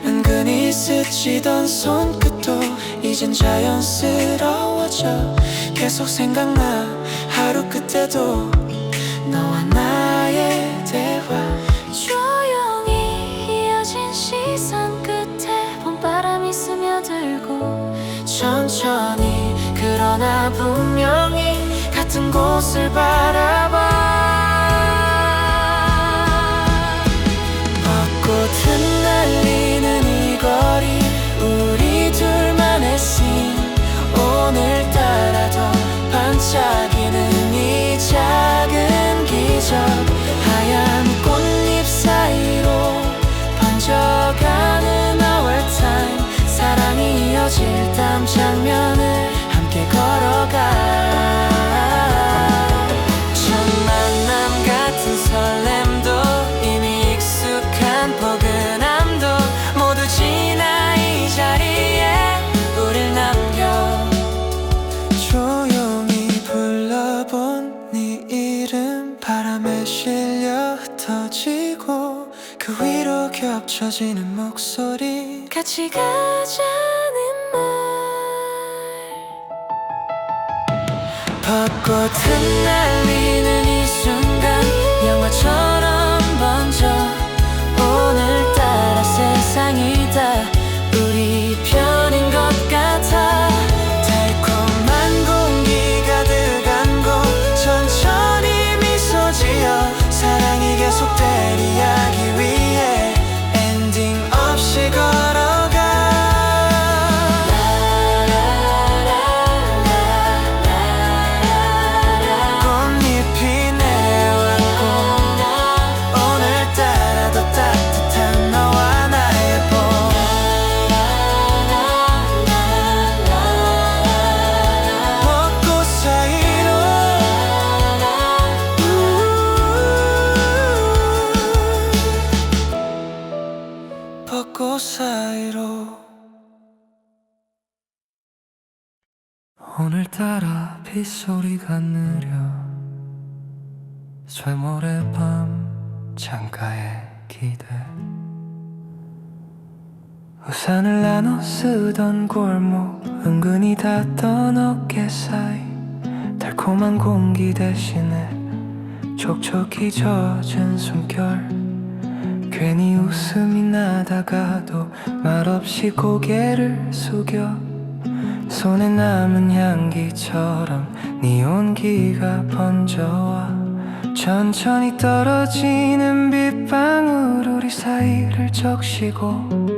은근히 스치던 손끝도 이젠 자연스러워져. 계속 생각나 하루 끝에도 너와 나의 대화. 조용히 이어진 시선 끝에 봄바람이 스며들고. 천천히 그러나 분명히 같은 곳을 바라봐. 벚꽃 흩날리는 이 거리 우리 둘만의 씬. 오늘따라 더 반짝이는 이 작은 기적. 하얀 꽃잎 사이로 번져가는 our time. 사랑이 이어질 다음 장면을 함께 걸어가. 첫 만남 같은 설렘도 이미 익숙한 포근함도 모두 지나 이 자리에 우릴 남겨. 조용히 불러본 네 이름 바람에 실려 흩어지고 그 위로 겹쳐지는 목소리. 같이 가자는 말. 벚꽃 흩날리는 이 순간 영화처럼 번져. 오늘따라 세상이 다 우리 편인 것 같아. 달콤한 공기 가득한 곳 천천히 미소 지어 사랑이 계속될 이야기 위해 엔딩 없이 걸어가. 꽃잎이 내려왔고 오늘따라 더 따뜻한 너와 나의 봄. 벚꽃 사이로 벚꽃 사이로. 오늘따라 빗소리가 느려 쇠모래 밤 창가에 기대. 우산을 나눠 쓰던 골목 은근히 닿던 어깨 사이. 달콤한 공기 대신에 촉촉히 젖은 숨결. 괜히 웃음이 나다가도 말없이 고개를 숙여. 손에 남은 향기처럼 네 온기가 번져와. 천천히 떨어지는 빗방울 우리 사이를 적시고.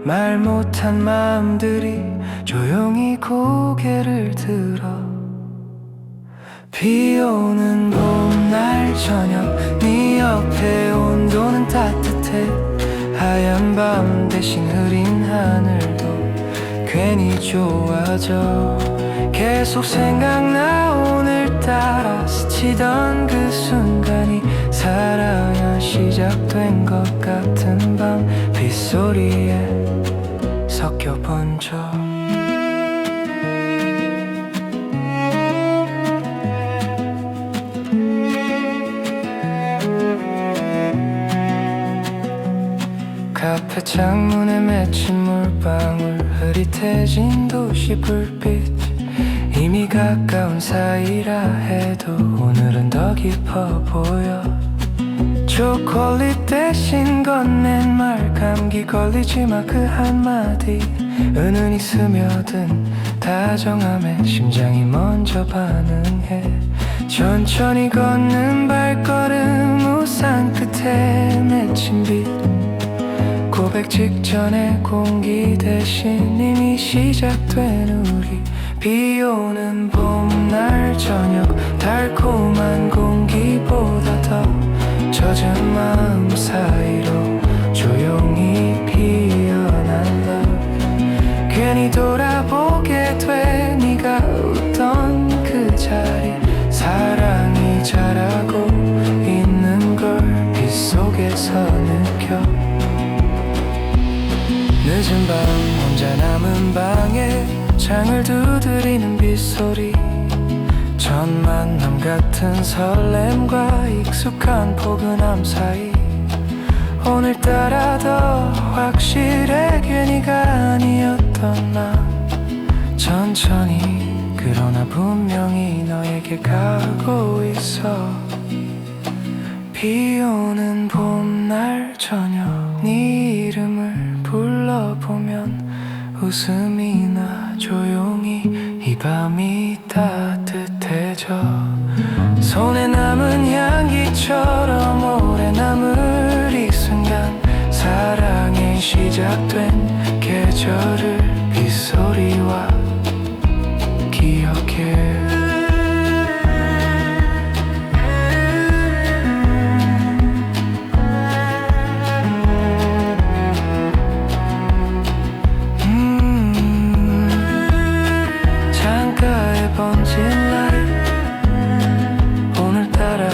말 못한 마음들이 조용히 고개를 들어. 비 오는 봄날 저녁 네 옆에 온도는 따뜻해. 하얀 밤 대신 흐린 하늘도 괜히 좋아져. 계속 생각나 오늘따라 스치던 그 순간이 사랑이 시작된 것 같은 밤. 빗소리에 섞여본 적. 카페 창문에 맺힌 물방울 흐릿해진 도시 불빛. 이미 가까운 사이라 해도 오늘은 더 깊어 보여. 초콜릿 대신 건넨 말 감기 걸리지 마 그 한마디. 은은히 스며든 다정함에 심장이 먼저 반응해. 천천히 걷는 발걸음 우산 끝에 맺힌 빛. 고백 직전의 공기 대신 이미 시작된 우리. 비 오는 봄날 저녁 달콤한 공기보다 더 젖은 마음 사이로 조용히 피어난 love. 괜히 돌아보게 돼 네가 웃던 그 자리. 사랑 검은 방에 창을 두드리는 빗소리, 첫 만남 같은 설렘과 익숙한 포근함 사이 오늘따라 더 확실해. 괜히가 아니었던 나 천천히 그러나 분명히 너에게 가고 있어. 비 오는 봄날 저녁 네 이름을 불러보면 웃음이 나. 조용히 이 밤이 따뜻해져. 손에 남은 향기처럼 오래 남을 이 순간, 사랑이 시작된 계절을 빗소리와 기억해. 창가에 번진 라이트, 오늘따라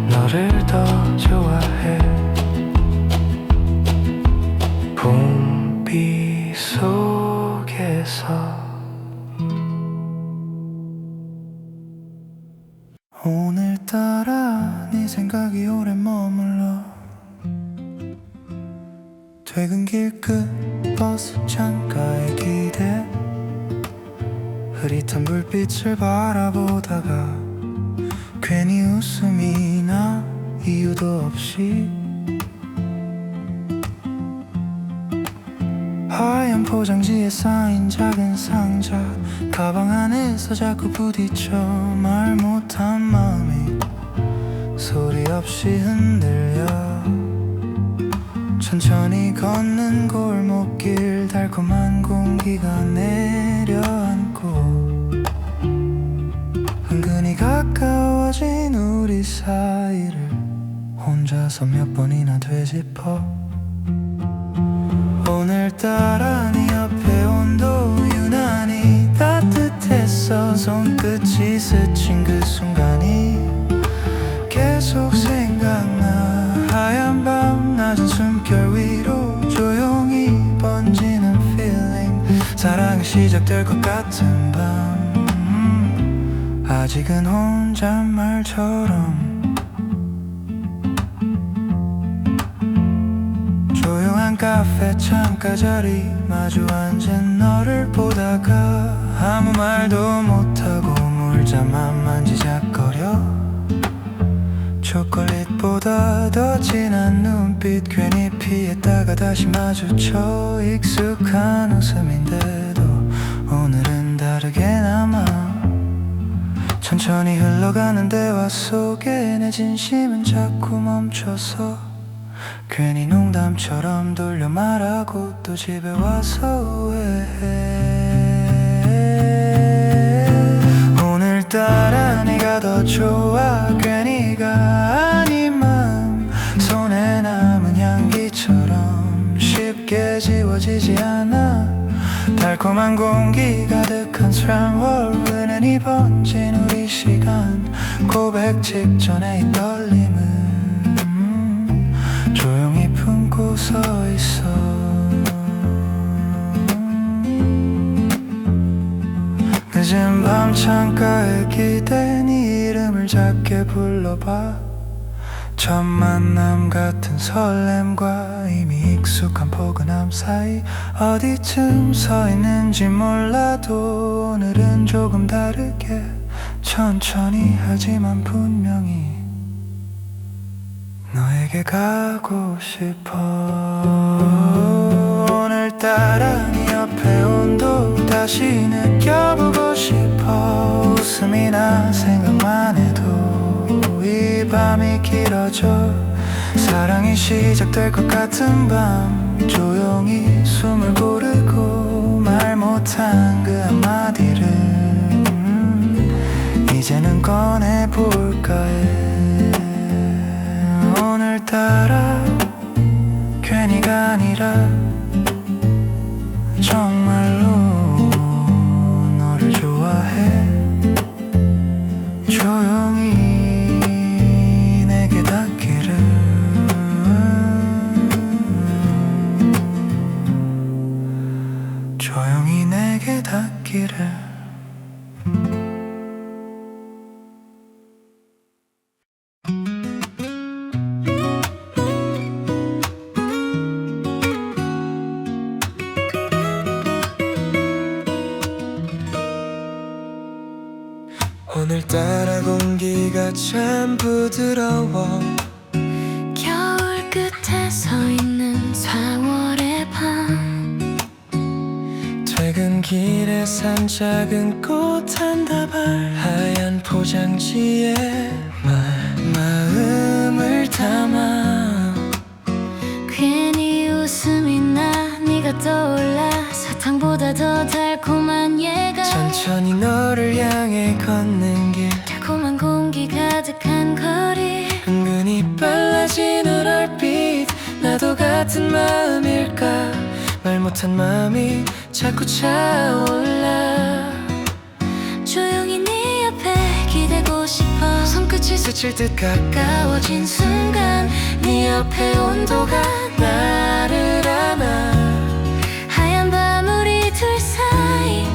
너를 더 좋아해. 봄비 속에서 오늘따라 네 생각이 오래 머물러. 퇴근길 끝 버스 창가에 기대, 흐릿한 불빛을 바라보다가 괜히 웃음이 나. 이유도 없이 하얀 포장지에 쌓인 작은 상자, 가방 안에서 자꾸 부딪혀 말 못한 마음이 소리 없이 흔들려. 천천히 걷는 골목길, 달콤한 공기가 내려앉고 은근히 가까워진 우리 사이를 혼자서 몇 번이나 되짚어. 오늘따라 네 옆에 온도 유난히 따뜻했어. 손끝이 스친 그 순간이 계속 생각나. 하얀 밤 낮은 숨결 위로 조용히 번지는 feeling, 사랑이 시작될 것 같은 밤. 아직은 혼잣말처럼 조용한 카페 창가 자리 마주 앉은 너를 보다가 아무 말도 못하고 물자만 만지작거려. 초콜릿보다 더 진한 눈빛 괜히 피했다가 다시 마주쳐. 익숙한 웃음인데도 오늘은 다르게 남아. 천천히 흘러가는 대화 속에 내 진심은 자꾸 멈춰서 괜히 농담처럼 돌려 말하고 또 집에 와서 후회해. 오늘따라 네가 더 좋아. 괜히가 아닌 맘 손에 남은 향기처럼 쉽게 지워지지 않아. 달콤한 공기 가득한 트램월, 은은히 번진 우리 시간, 고백 직전에 이 떨림은 조용히 품고 서 있어. 늦은 밤 창가에 기대 네 이름을 작게 불러봐. 첫 만남 같은 설렘과 이미 익숙한 포근함 사이 어디쯤 서 있는지 몰라도 오늘은 조금 다르게 천천히 하지만 분명히 너에게 가고 싶어. 오늘따라 네 옆에 온도 다시 느껴보고 싶어. 웃음이나 생각만 해도 이 밤이 길어져. 사랑이 시작될 것 같은 밤, 조용히 숨을 고르고 말 못한 그 한마디를 이제는 꺼내볼까 해. 오늘따라 괜히가 아니라 정말로 너를 좋아해. 조용히 내게 닿기를. 조용히 공기가 참 부드러워 겨울 끝에 서 있는 4월의 밤 퇴근길에 산 작은 꽃 한 다발 하얀 포장지에 마음을 담아 괜히 웃음이 나 네가 떠올라 사탕보다 더 달콤한 예감 천천히 너를 향해 걷는 길 달콤한 공기 가득한 거리 은근히 빨라지는 얼빛 나도 같은 마음일까 말 못한 마음이 자꾸 차올라 조용히 네 옆에 기대고 싶어 손끝이 스칠 듯 가까워진 가까워진 순간 네 옆에 온도가 나를 안아 하얀 밤 우리 둘 사이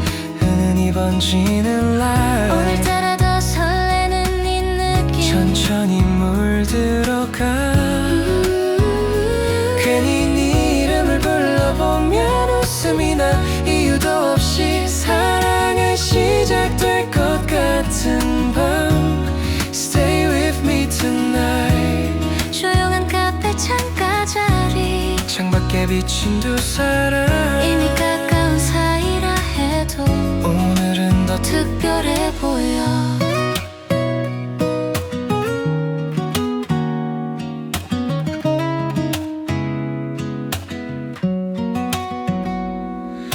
흔히 번지는 날 오늘따라 더 설레는 이 느낌 천천히 물들어가 괜히 네 이름을 불러보면 웃음이 나 이유도 없이 사랑은 시작될 것 같은 밤 Stay with me tonight 조용한 카페 창가 자리 창밖에 비친 두 사람 이미 가까운 사이라 해도 오늘은 더 특별해 보여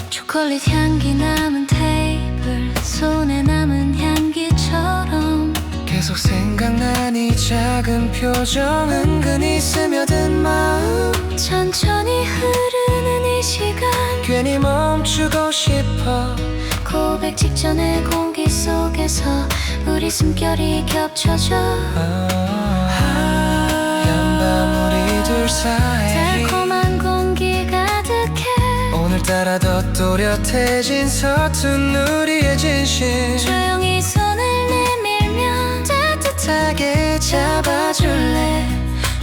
초콜릿 향기 남은 테이블 손에 남은 향기처럼 계속 생각나니 작은 표정 은근히 스며든 마음 천천히 흐르는 이 시간 괜히 멈추고 싶어 고백 직전의 공기 속에서 우리 숨결이 겹쳐져 하얀 밤 우리 둘 사이 달콤한 공기 가득해 오늘따라 더 또렷해진 서툰 우리의 진심 조용히 손을 내밀면 따뜻하게 잡아줄래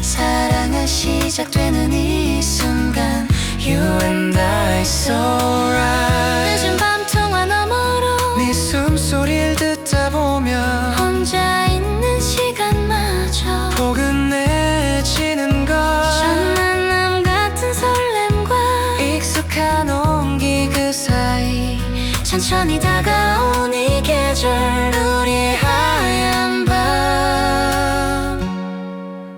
사랑은 시작되는 이 순간 You and I so right 늦은 밤 통화 너머로 네 숨소리를 듣다 보면 혼자 있는 시간마저 포근해지는 것 첫 만남 같은 설렘과 익숙한 온기 그 사이 천천히 다가온 이 계절 우리의 하얀 밤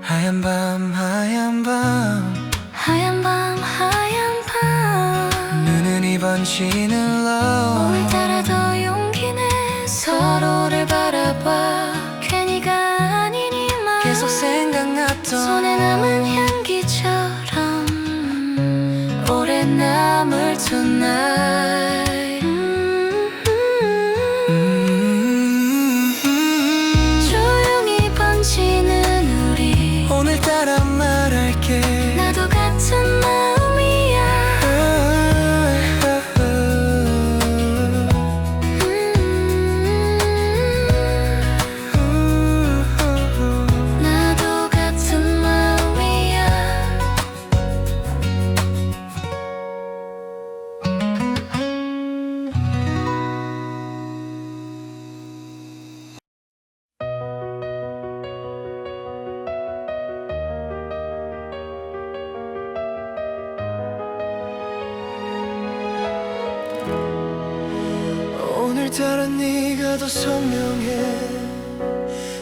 하얀 밤 하얀 밤 하얀 밤 하얀 밤 눈은 번지는 love 오늘따라 더 용기 내 서로를 바라봐 괜히가 아닌 이 마음 계속 생각났던 손에 남은 향기처럼 오래 남을 tonight 조용히 번지는 우리 오늘따라 말할게 나도 같은 마음이야 나도 같은 마음이야 오늘따라 네가 더 선명해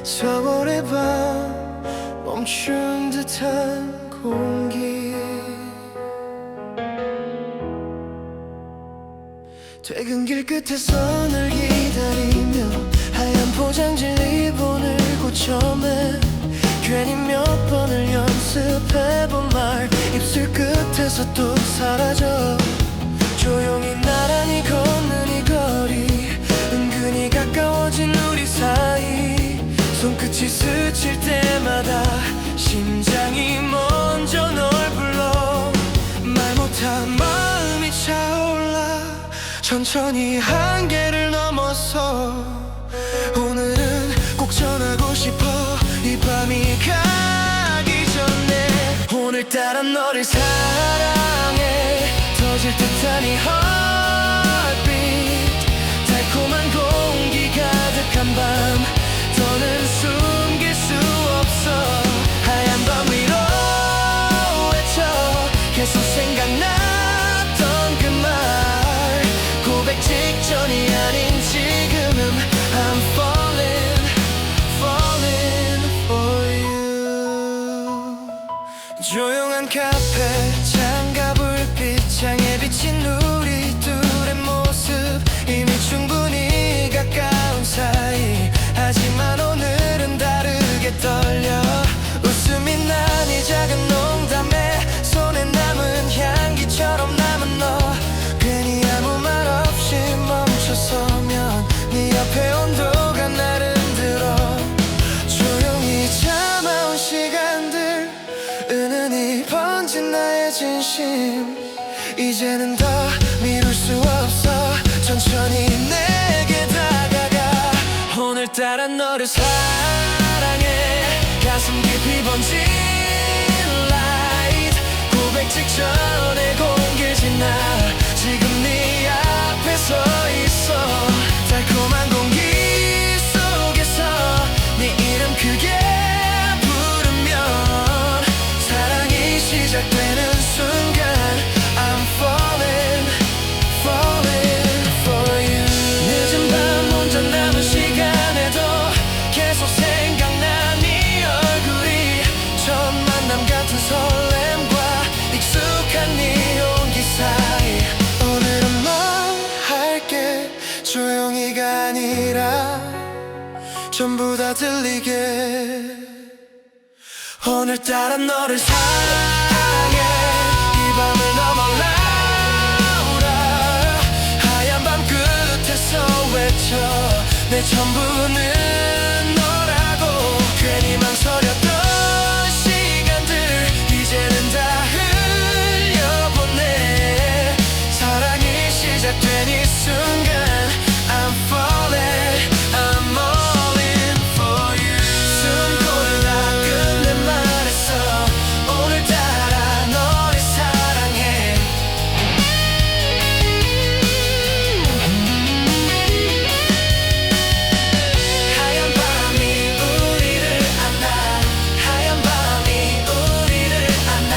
4월의 밤 멈춘 듯한 공기 퇴근길 끝에서 널 기다리며 하얀 포장지 리본을 고쳐매 괜히 몇 번을 연습해본 말 입술 끝에서 또 사라져 조용히 나란히 걷는 이 거리 은근히 가까워진 우리 사이 손끝이 스칠 때마다 심장이 먼저 널 불러 말 못한 마음이 차올라 천천히 한계를 넘어서 오늘은 꼭 전하고 싶어 이 밤이 가기 전에 오늘따라 너를 사랑해 터질 듯한 이 heartbeat 달콤한 공기 가득한 밤 더는 수 카페 창가 불빛창에 비친 우리 둘의 모습 이미 충분히 가까운 사이 하지만 오늘은 다르게 떨려 웃음이 난 이 작은 농담에 손에 남은 향기처럼 남은 너 괜히 아무 말 없이 멈춰서면 네 옆에 온도가 나를 흔들어 조용히 참아온 시간들 은은히 번진 나의 진심 이제는 더 미룰 수 없어 천천히 내게 다가가 오늘따라 너를 사랑해 가슴 깊이 번진 light 고백 직전에 공길 지나 지금 네 앞에 서 있어 달콤한 공기 속에서 네 이름 크게 부르면 사랑이 시작되는 순간 I'm falling, falling for you 늦은 밤 혼자 남은 시간에도 계속 생각나 네 얼굴이 처음 만남 같은 설렘과 익숙한 네 온기 사이 오늘은 말할게 조용히가 아니라 전부 다 들리게 오늘따라 너를 사랑해 이 밤을 넘어 louder 하얀 밤 끝에서 외쳐 내 전부는 너라고 괜히 망설였던 시간들 이제는 다 흘려보내 사랑이 시작된 이 순간 I'm falling, I'm all in for you 숨고를 다 끝내 말했어 오늘따라 너를 사랑해 하얀 밤이 우리를 안아 하얀 밤이 우리를 안아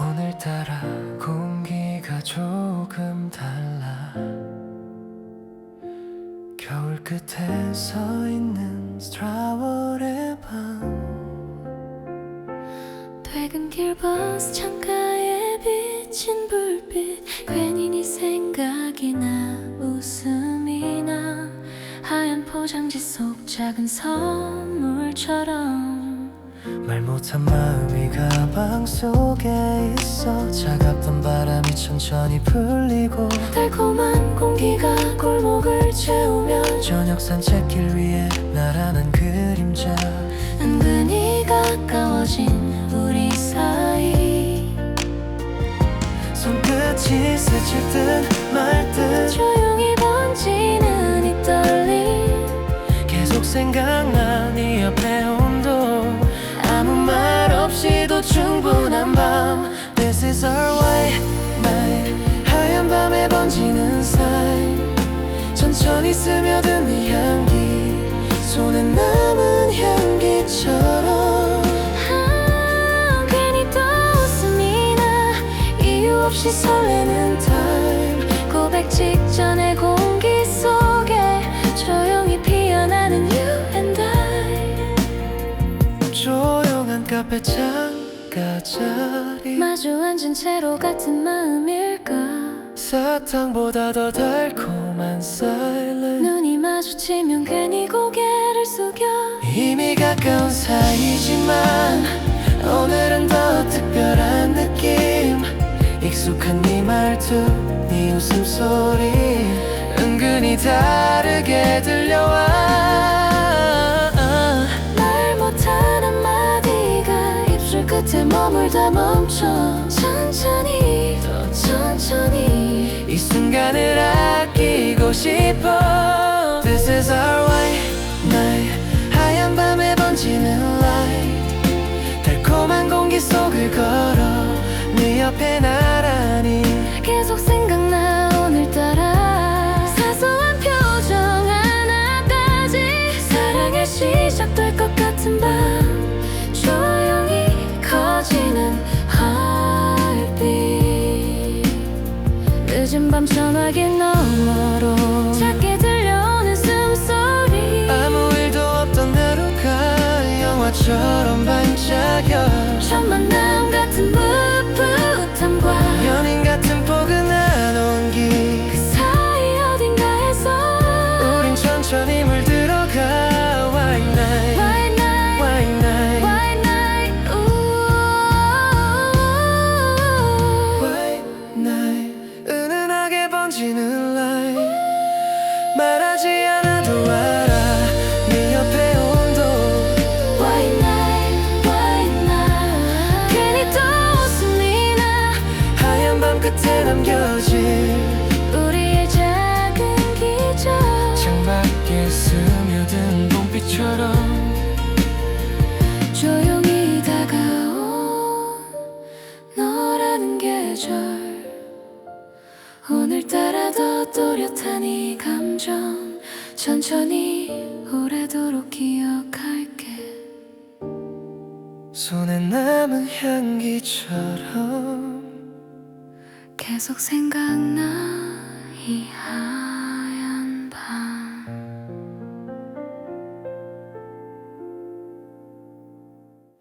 오늘따라 공기가 조금 달라 겨울 끝에 서 있는 스트라월의 밤 퇴근길 버스 창가에 비친 불빛 괜히 네 생각이 나 웃음이 나 하얀 포장지 속 작은 선물처럼 말 못한 마음이 가방 속에 있어 차갑던 바람이 천천히 불리고 달콤한 공기가 골목을 채우면 저녁 산책길 위에 나란한 그림자 은근히 가까워진 우리 사이 손끝이 스칠 듯 말 듯 조용히 번지는 이 떨림 계속 생각나 네 옆에 온도 아무 말 없이도 충분한 밤 This is our white night 하얀 밤에 번지는 sign 천천히 스며든 네 향기 손에 남은 향기처럼 괜히 또 웃음이 나 이유 없이 설레는 time 고백 직전의 공기 속에 조용히 피어나는 you and I 조용한 카페 창가 자리 마주 앉은 채로 같은 마음일까 사탕보다 더 달콤한 silence 눈이 마주치면 괜히 고개를 숙여 이미 가까운 사이지만 오늘은 더 특별한 느낌 익숙한 네 말투 네 웃음소리 은근히 다르게 들려와 말 못한 한마디가 입술 끝에 머물다 멈춰 천천히 더 천천히 이 순간을 아끼고 싶어 This is our white night 하얀 밤에 번지는 light 달콤한 공기 속을 걸어 네 옆에 나란히 계속 생각나 오늘따라 사소한 표정 하나까지 사랑의 시 밤 전화기 너머로 작게 들려오는 숨소리 아무 일도 없던 하루가 영화처럼 반짝여 첫 만남 같은 풋풋함과 연인 같은 포근한 온기 그 사이 어딘가에서 우린 천천히 물들어가 White night White night White night White night White night 은은하게 번지는 light 말하지 않아도 알아 네 옆에 온도 White night White night 괜히 또 웃음이 나 하얀 밤 끝에 남겨진 우리의 작은 기적 창밖에 스며든 봄빛처럼 조용히 다가온 너라는 계절 오늘따라 더 또렷한 이 감정 천천히 오래도록 기억할게 손에 남은 향기처럼 계속 생각나 이 하루